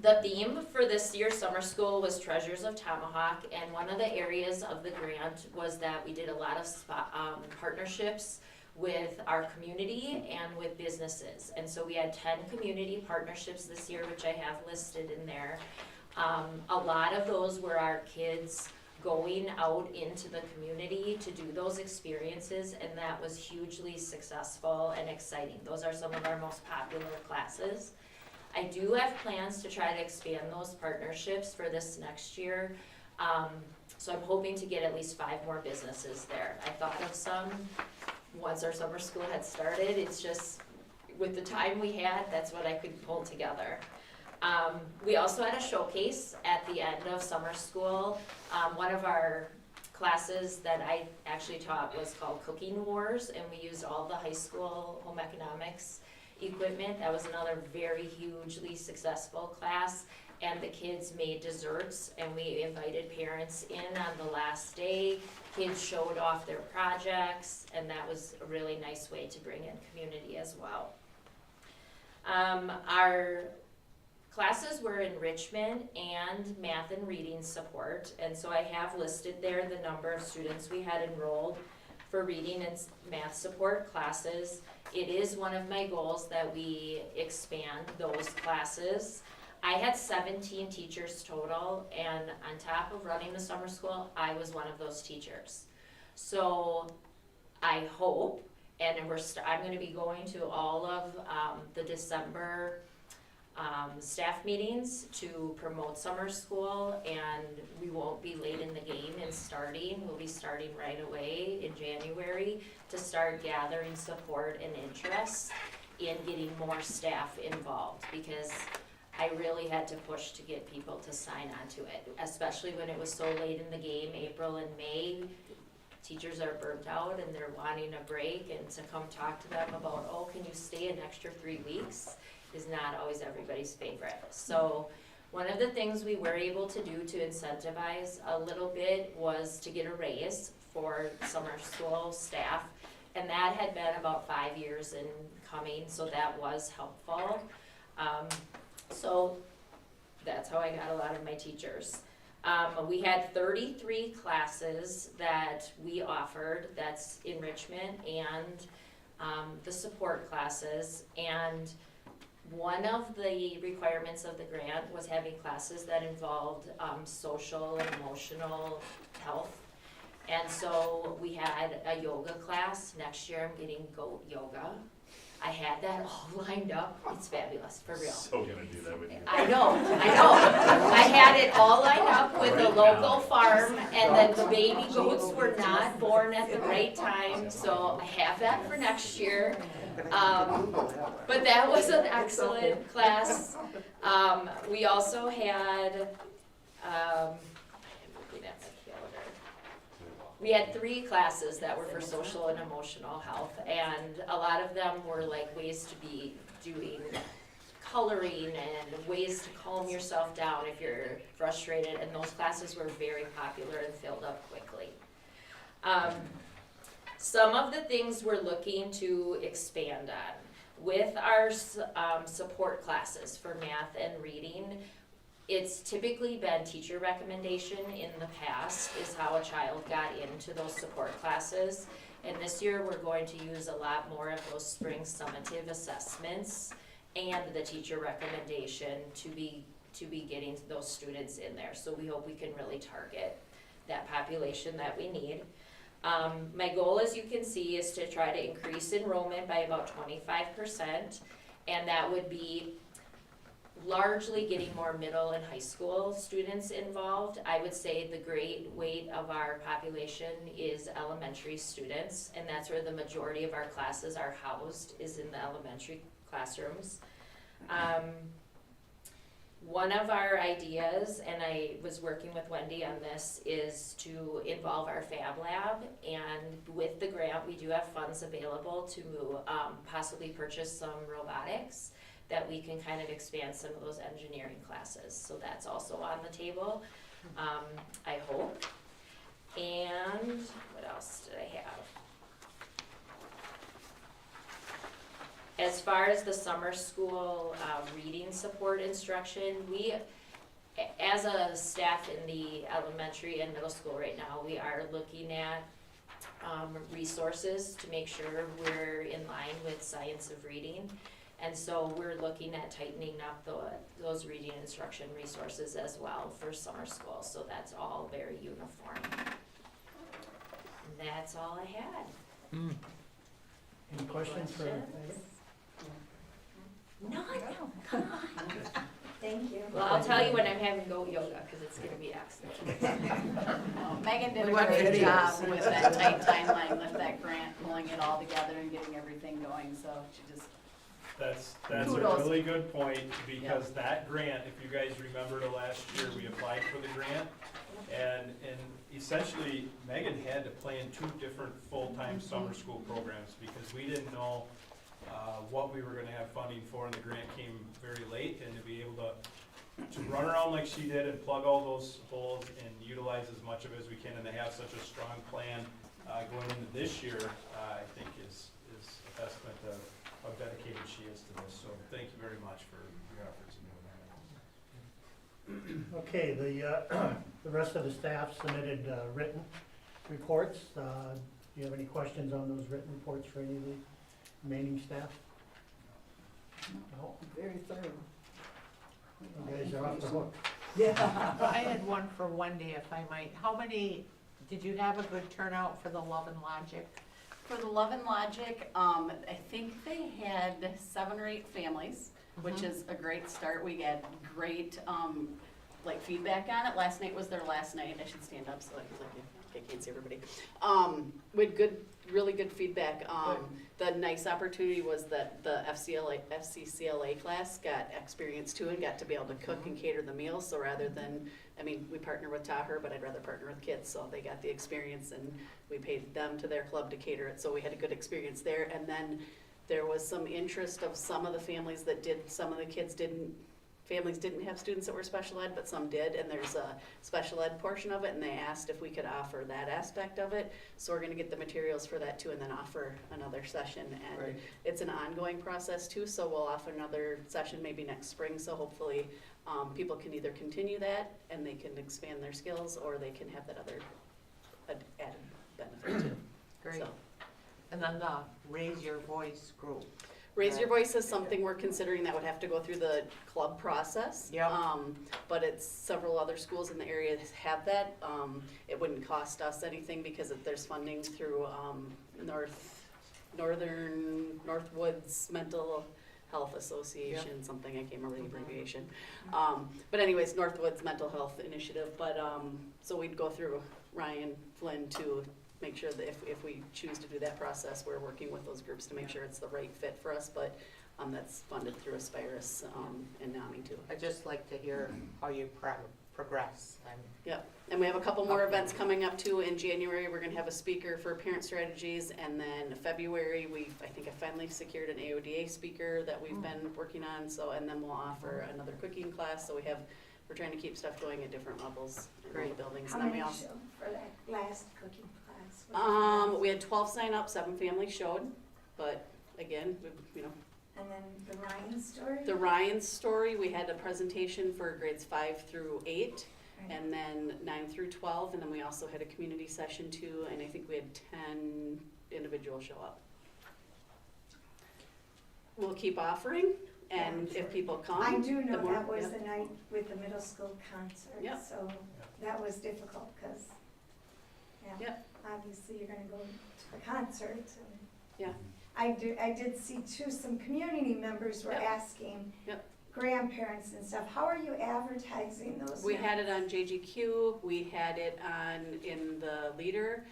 The theme for this year's summer school was Treasures of Tomahawk, and one of the areas of the grant was that we did a lot of partnerships with our community and with businesses. And so we had 10 community partnerships this year, which I have listed in there. A lot of those were our kids going out into the community to do those experiences, and that was hugely successful and exciting. Those are some of our most popular classes. I do have plans to try to expand those partnerships for this next year. So I'm hoping to get at least 5 more businesses there. I thought of some once our summer school had started. It's just, with the time we had, that's what I could pull together. We also had a showcase at the end of summer school. One of our classes that I actually taught was called Cooking Wars, and we used all the high school home economics equipment. That was another very hugely successful class. And the kids made desserts, and we invited parents in on the last day. Kids showed off their projects, and that was a really nice way to bring in community as well. Our classes were enrichment and math and reading support, and so I have listed there the number of students we had enrolled for reading and math support classes. It is one of my goals that we expand those classes. I had 17 teachers total, and on top of running the summer school, I was one of those teachers. So I hope, and I'm gonna be going to all of the December staff meetings to promote summer school, and we won't be late in the game in starting. We'll be starting right away in January to start gathering support and interest in getting more staff involved, because I really had to push to get people to sign on to it, especially when it was so late in the game, April and May. Teachers are burnt out and they're wanting a break, and to come talk to them about, oh, can you stay an extra 3 weeks, is not always everybody's favorite. So one of the things we were able to do to incentivize a little bit was to get a raise for summer school staff, and that had been about 5 years in coming, so that was helpful. So that's how I got a lot of my teachers. We had 33 classes that we offered, that's enrichment and the support classes. And one of the requirements of the grant was having classes that involved social and emotional health. And so we had a yoga class. Next year I'm getting goat yoga. I had that all lined up. It's fabulous, for real. So gonna do that with you. I know. I had it all lined up with a local farm, and then the baby goats were not born at the right time, so I have that for next year. But that was an excellent class. We also had, we had 3 classes that were for social and emotional health, and a lot of them were like ways to be doing coloring and ways to calm yourself down if you're frustrated, and those classes were very popular and filled up quickly. Some of the things we're looking to expand on with our support classes for math and reading. It's typically been teacher recommendation in the past is how a child got into those support classes. And this year we're going to use a lot more of those spring summative assessments and the teacher recommendation to be getting those students in there. So we hope we can really target that population that we need. My goal, as you can see, is to try to increase enrollment by about 25%, and that would be largely getting more middle and high school students involved. I would say the great weight of our population is elementary students, and that's where the majority of our classes are housed, is in the elementary classrooms. One of our ideas, and I was working with Wendy on this, is to involve our Fab Lab, and with the grant we do have funds available to possibly purchase some robotics that we can kind of expand some of those engineering classes. So that's also on the table, I hope. And what else did I have? As far as the summer school reading support instruction, we, as a staff in the elementary and middle school right now, we are looking at resources to make sure we're in line with science of reading. And so we're looking at tightening up those reading instruction resources as well for summer school. So that's all very uniform. And that's all I had. Any questions for Megan? No, come on. Thank you. Well, I'll tell you when I'm having goat yoga, because it's gonna be excellent. Megan did a We want great videos. job with that tight timeline, with that grant, pulling it all together and getting everything going, so she just, That's Kudos. a really good point, because that grant, if you guys remember the last year, we applied for the grant, and essentially Megan had to plan 2 different full-time summer school programs, because we didn't know what we were gonna have funding for, and the grant came very late, and to be able to run around like she did and plug all those holes and utilize as much of it as we can, and to have such a strong plan going into this year, I think is a testament of how dedicated she is to this. So thank you very much for your efforts in doing that. Okay, the rest of the staff submitted written reports. Do you have any questions on those written reports for any of the remaining staff? No? Very thorough. You guys are off the hook. Yeah. I had one for Wendy, if I might. How many, did you have a good turnout for the Love and Logic? For the Love and Logic, I think they had 7 or 8 families, which is a great start. We had great, like feedback on it. Last night was their last night. I should stand up so I can't see everybody. We had really good feedback. The nice opportunity was that the FCCLA class got experience too and got to be able to cook and cater the meals. So rather than, we partner with Taher, but I'd rather partner with kids. So they got the experience and we paid them to their club to cater it. So we had a good experience there. And then there was some interest of some of the families that did, some of the kids families didn't have students that were special ed, but some did, and there's a special ed portion of it, and they asked if we could offer that aspect of it. So we're gonna get the materials for that too, and then offer another session, and it's an ongoing process too, so we'll offer another session maybe next spring, so hopefully people can either continue that, and they can expand their skills, or they can have that other added benefit too. Great. So. And then the Raise Your Voice group. Raise Your Voice is something we're considering that would have to go through the club process. Yep. But it's several other schools in the area have that. It wouldn't cost us anything because there's funding through Northwoods Mental Health Association, something, I can't remember the abbreviation. But anyways, Northwoods Mental Health Initiative. But so we'd go through Ryan Flynn to make sure that if we choose to do that process, we're working with those groups to make sure it's the right fit for us, but that's funded through Aspirus and NAMI too. I'd just like to hear how you progress. Yep, and we have a couple more events coming up too. In January, we're gonna have a speaker for parent strategies, and then February, I think I finally secured an AODA speaker that we've been working on, so, and then we'll offer another cooking class, so we're trying to keep stuff going at different levels in all the buildings. How And then many we also, showed for that last cooking class? we had 12 sign up, 7 families showed, but again, And then the Ryan story? the Ryan story, we had a presentation for grades 5 through 8, Right. and then 9 through 12, and then we also had a community session too, and I think we had 10 individuals show up. We'll keep offering, and if people come, I do know the more- that was yep. the night with the middle school concert, Yep. so that was difficult, because, Yep. obviously you're gonna go to the concert, and Yeah. I did see too, some community members were Yep. asking Yep. grandparents and stuff, how are you advertising those? We had it nights? on JGQ, we had it in the Leader,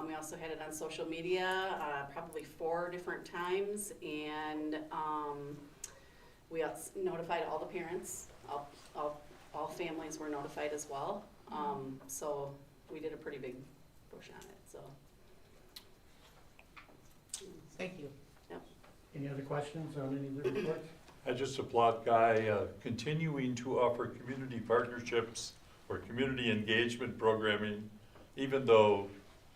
we also had it on social media, probably 4 different times, and we also notified all the parents, all families were notified as well, so we did a pretty big push on it, so. Thank you. Any other questions on any of the reports? I just applaud Guy continuing to offer community partnerships or community engagement programming, even though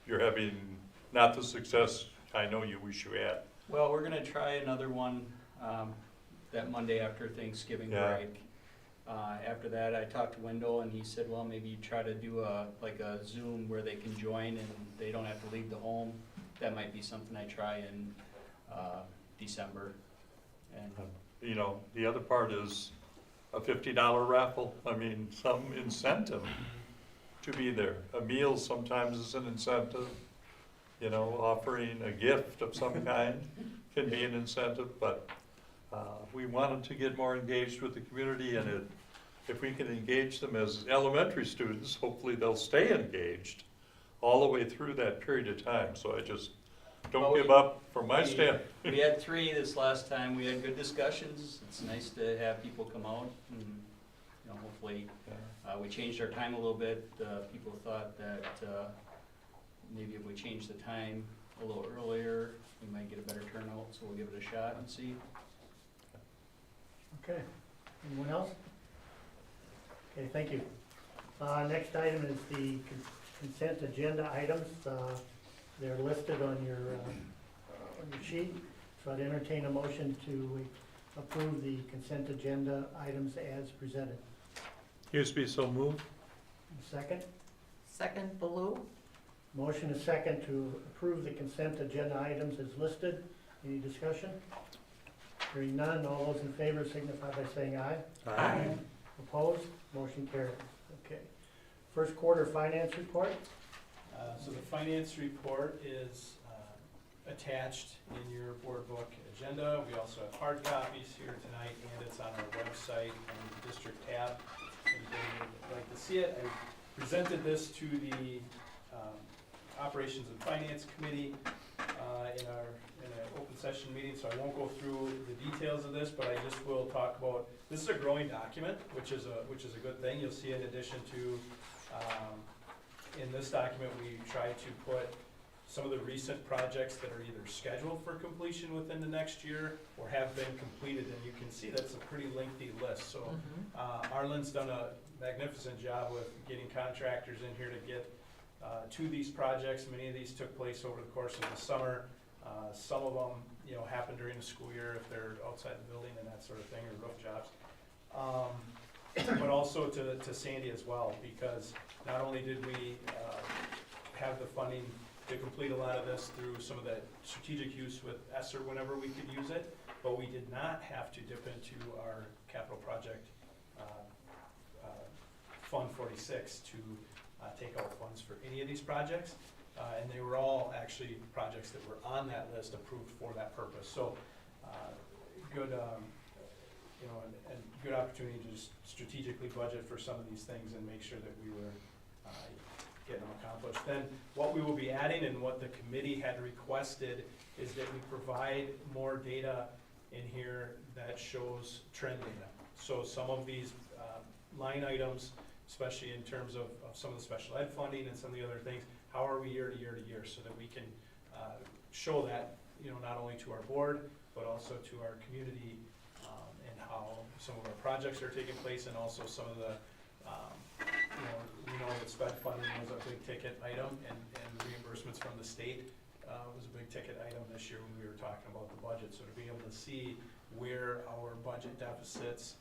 you're having not the success I know you wish you had. Well, we're gonna try another one that Monday after Thanksgiving Yeah. break. After that, I talked to Wendell and he said, well, maybe you try to do a Zoom where they can join and they don't have to leave the home. That might be something I try in December. And You know, the other part is a $50 raffle. I mean, some incentive to be there. A meal sometimes is an incentive. You know, offering a gift of some kind can be an incentive, but we wanted to get more engaged with the community, and if we can engage them as elementary students, hopefully they'll stay engaged all the way through that period of time. So I just don't give up from my standpoint. we had 3 this last time. We had good discussions. It's nice to have people come out and, hopefully, we changed our time a little bit. People thought that maybe if we changed the time, a little earlier, we might get a better turnout, so we'll give it a shot and see. Okay, anyone else? Okay, thank you. Next item is the consent agenda items. They're listed on your sheet, so I'd entertain a motion to approve the consent agenda items as presented. Huseby, so moved. Second? Second, Baloo? Motion is second to approve the consent agenda items as listed. Any discussion? Hearing none, all those in favor signify by saying aye. Aye. Opposed? Motion carries. Okay. First quarter finance report. So the finance report is attached in your board book agenda. We also have hard copies here tonight, and it's on our website on the district tab. If anybody would like to see it, I presented this to the Operations and Finance Committee in an open session meeting, so I won't go through the details of this, but I just will talk about, this is a growing document, which is a good thing. You'll see in addition to, in this document, we try to put some of the recent projects that are either scheduled for completion within the next year or have been completed, and you can see that's a pretty lengthy list. So Arlen's done a magnificent job with getting contractors in here to get to these projects. Many of these took place over the course of the summer. Some of them, happen during the school year if they're outside the building and that sort of thing, or roof jobs. But also to Sandy as well, because not only did we have the funding to complete a lot of this through some of the strategic use with ESSER whenever we could use it, but we did not have to dip into our capital project Fund 46 to take out funds for any of these projects. And they were all actually projects that were on that list approved for that purpose. So good, and good opportunity to just strategically budget for some of these things and make sure that we were getting them accomplished. Then what we will be adding and what the committee had requested is that we provide more data in here that shows trend data. So some of these line items, especially in terms of some of the special ed funding and some of the other things, how are we year to year to year, so that we can show that, not only to our board, but also to our community, and how some of our projects are taking place, and also some of the, we know that sped funding was a big ticket item, and reimbursements from the state was a big ticket item this year when we were talking about the budget. So to be able to see where our budget deficits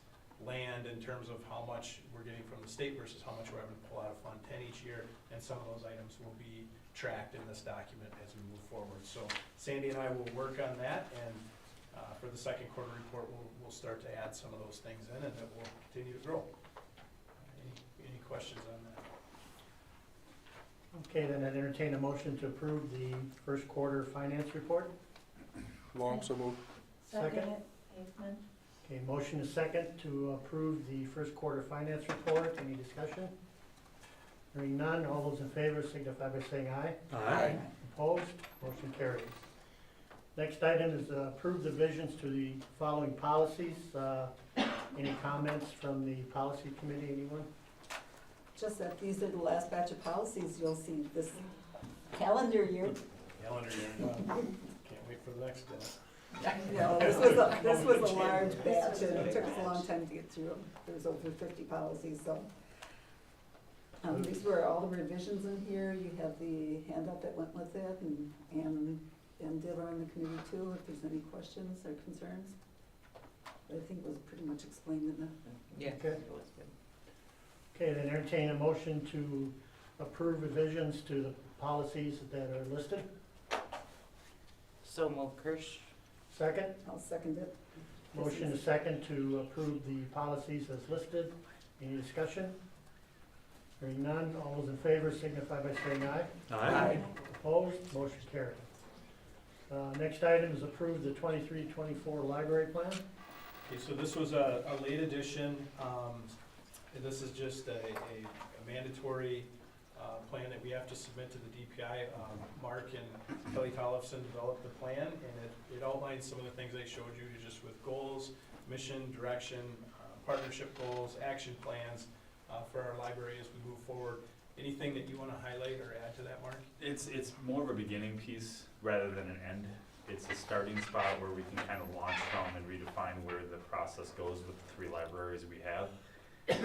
land in terms of how much we're getting from the state versus how much we're having to pull out of Fund 10 each year, and some of those items will be tracked in this document as we move forward. So Sandy and I will work on that, and for the second quarter report, we'll start to add some of those things in, and it will continue to grow. Any questions on that? Okay, then I'd entertain a motion to approve the first quarter finance report. Long, so moved. Second? Aikman. Okay, motion is second to approve the first quarter finance report. Any discussion? Hearing none, all those in favor signify by saying aye. Aye. Opposed? Motion carries. Next item is approve the revisions to the following policies. Any comments from the policy committee, anyone? Just that these are the last batch of policies you'll see this calendar year. Calendar year, can't wait for the next one. No, this was a large batch, and it took us a long time to get through them. There's over 50 policies, so. These were all the revisions in here. You have the handout that went with it, and did on the committee too, if there's any questions or concerns. I think it was pretty much explained in the. Yeah, Okay. it was good. Okay, then entertain a motion to approve revisions to the policies that are listed. So move Kirsch. Second? I'll second it. Motion is second to approve the policies as listed. Any discussion? Hearing none, all those in favor signify by saying aye. Aye. Opposed? Motion carried. Next item is approve the 23-24 library plan. Okay, so this was a late addition. This is just a mandatory plan that we have to submit to the DPI. Mark and Kelly Tollefson developed the plan, and it outlines some of the things I showed you, just with goals, mission, direction, partnership goals, action plans for our library as we move forward. Anything that you want to highlight or add to that, Mark? It's more of a beginning piece rather than an end. It's a starting spot where we can kind of launch from and redefine where the process goes with the 3 libraries we have.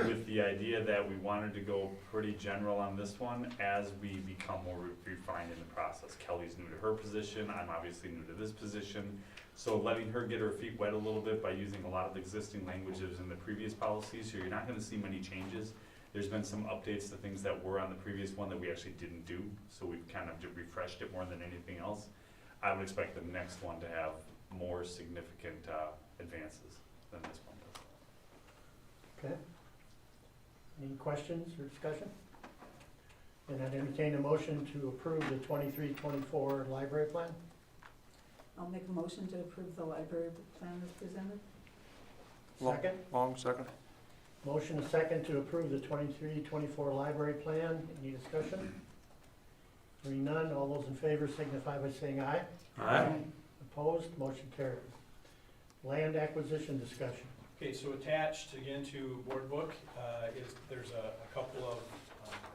With the idea that we wanted to go pretty general on this one as we become more refined in the process. Kelly's new to her position, I'm obviously new to this position. So letting her get her feet wet a little bit by using a lot of existing languages in the previous policies, so you're not gonna see many changes. There's been some updates to things that were on the previous one that we actually didn't do, so we've kind of just refreshed it more than anything else. I would expect the next one to have more significant advances than this one does. Okay. Any questions or discussion? And I'd entertain a motion to approve the 23-24 library plan. I'll make a motion to approve the library plan as presented. Second? Long second. Motion a second to approve the 23-24 library plan. Any discussion? Hearing none, all those in favor signify by saying aye. Aye. Opposed, motion carries. Land acquisition discussion. Okay, so attached again to board book there's a couple of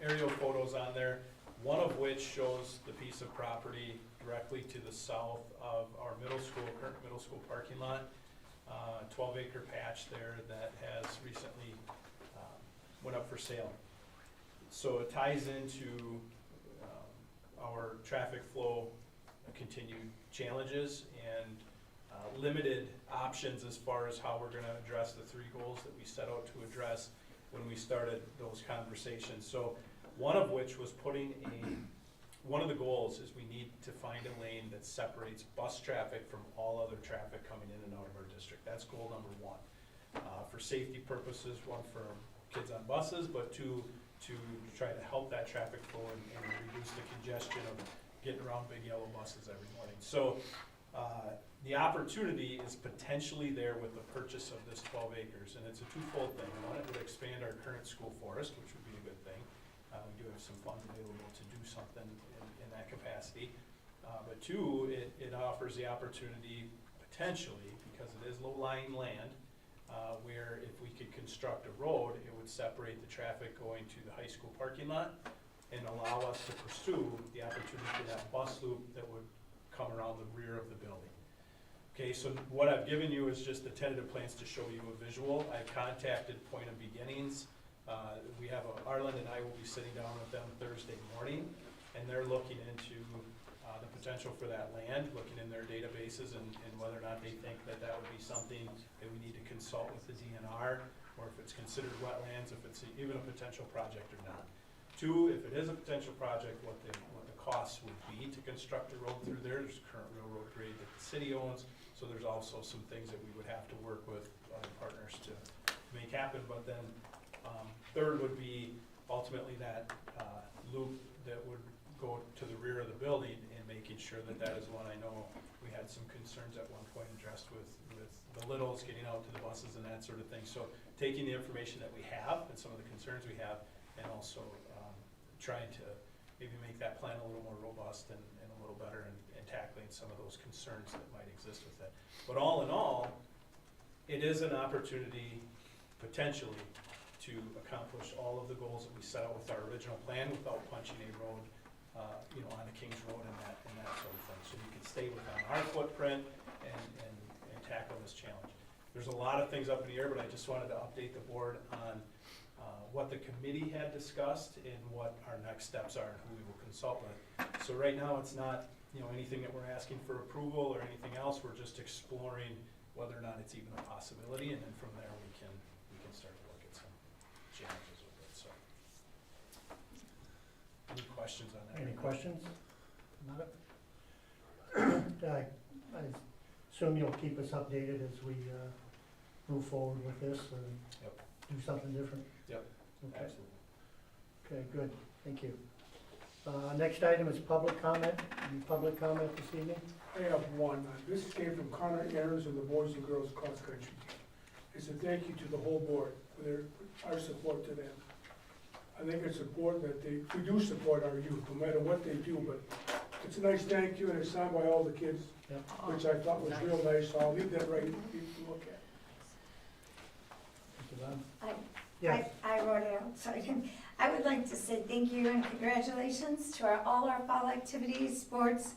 aerial photos on there, one of which shows the piece of property directly to the south of our current middle school parking lot. 12-acre patch there that has recently went up for sale. So it ties into our traffic flow continued challenges and limited options as far as how we're going to address the 3 goals that we set out to address when we started those conversations. So one of which was one of the goals is we need to find a lane that separates bus traffic from all other traffic coming in and out of our district. That's goal number 1. For safety purposes, 1 for kids on buses, but 2 to try to help that traffic flow and reduce the congestion of getting around big yellow buses every morning. So the opportunity is potentially there with the purchase of this 12 acres, and it's a twofold thing. One, it would expand our current school forest, which would be a good thing. We do have some funds available to do something in that capacity. But 2, it offers the opportunity potentially, because it is low-lying land, where if we could construct a road, it would separate the traffic going to the high school parking lot and allow us to pursue the opportunity for that bus loop that would come around the rear of the building. Okay, so what I've given you is just the tentative plans to show you a visual. I've contacted Point of Beginnings. Arlen and I will be sitting down with them Thursday morning, and they're looking into the potential for that land, looking in their databases and whether or not they think that would be something that we need to consult with the DNR, or if it's considered wetlands, if it's even a potential project or not. 2, if it is a potential project, what the costs would be to construct a road through there. There's current railroad grade that the city owns, so there's also some things that we would have to work with other partners to make happen. But then 3rd would be ultimately that loop that would go to the rear of the building, and making sure that is one. I know we had some concerns at one point addressed with the littles getting out to the buses and that sort of thing. So taking the information that we have and some of the concerns we have, and also trying to maybe make that plan a little more robust and a little better, and tackling some of those concerns that might exist with it. But all in all, it is an opportunity potentially to accomplish all of the goals that we set out with our original plan without punching a road on the Kings Road and that sort of thing. So you can stay within our footprint and tackle this challenge. There's a lot of things up in the air, but I just wanted to update the board on what the committee had discussed and what our next steps are and who we will consult with. So right now, it's not anything that we're asking for approval or anything else. We're just exploring whether or not it's even a possibility, and then from there we can start to look at some challenges with it. So, any questions on that? Any questions about it? I assume you'll keep us updated as we move forward with this or do something different? Yep, okay. Absolutely. Okay, good, thank you. Next item is public comment. Any public comment this evening? I have one. This came from Connor Ayers and the Boys and Girls Cross Country Team. It's a thank you to the whole board for our support to them. I think it's important that we do support our youth, no matter what they do, but it's a nice thank you, and it's signed by all the kids, which I thought was real nice, so I'll leave that right for you to look at. Yes. I wrote it outside. I would like to say thank you and congratulations to all our fall activities, sports,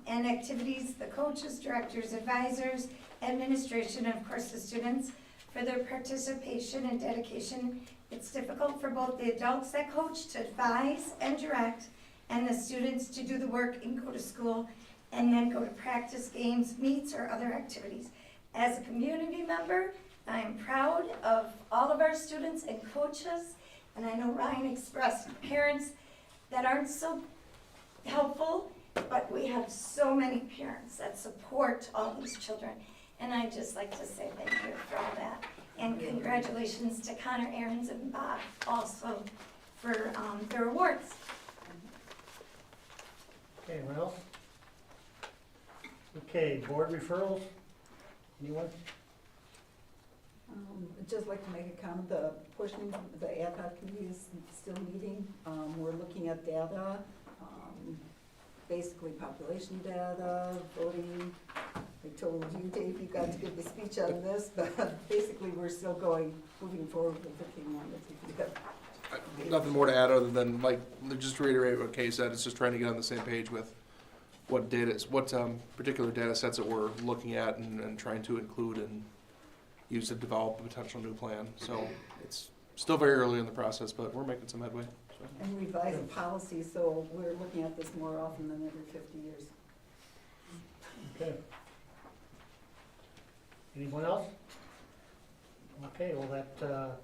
and activities, the coaches, directors, advisors, administration, and of course the students for their participation and dedication. It's difficult for both the adults that coach to advise and direct, and the students to do the work and go to school, and then go to practice, games, meets, or other activities. As a community member, I am proud of all of our students and coaches, and I know Ryan expressed parents that aren't so helpful, but we have so many parents that support all these children. And I'd just like to say thank you for all that. And congratulations to Connor, Aarons, and Bob also for their awards. Okay, anyone else? Okay, board referrals? Anyone? I'd just like to make a comment, the portion, the ad hoc committee is still meeting. We're looking at data, basically population data, voting. I told you, Dave, you got to give the speech on this, but basically we're still moving forward with the King one. Nothing more to add other than, like, just to reiterate what Kay said, it's just trying to get on the same page with what particular data sets that we're looking at and trying to include and use to develop a potential new plan. So it's still very early in the process, but we're making some headway. So. And revise the policy, so we're looking at this more often than every 50 years. Okay. Anyone else? Okay, well, that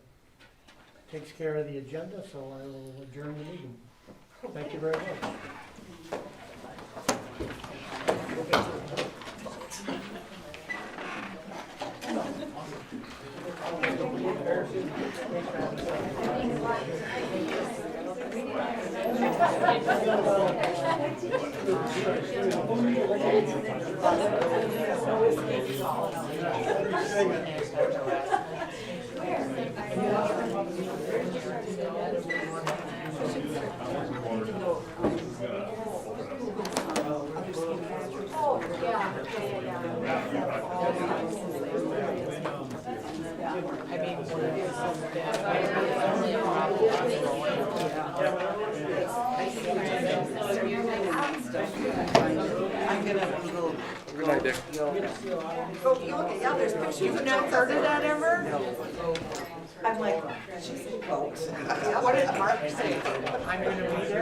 takes care of the agenda, so I will adjourn the meeting. Thank you very much. I'm gonna Google. Good night, Dick. Yeah, there's pictures. You've not heard of that ever? I'm like, she's in folks. What did Mark say? I'm gonna be there.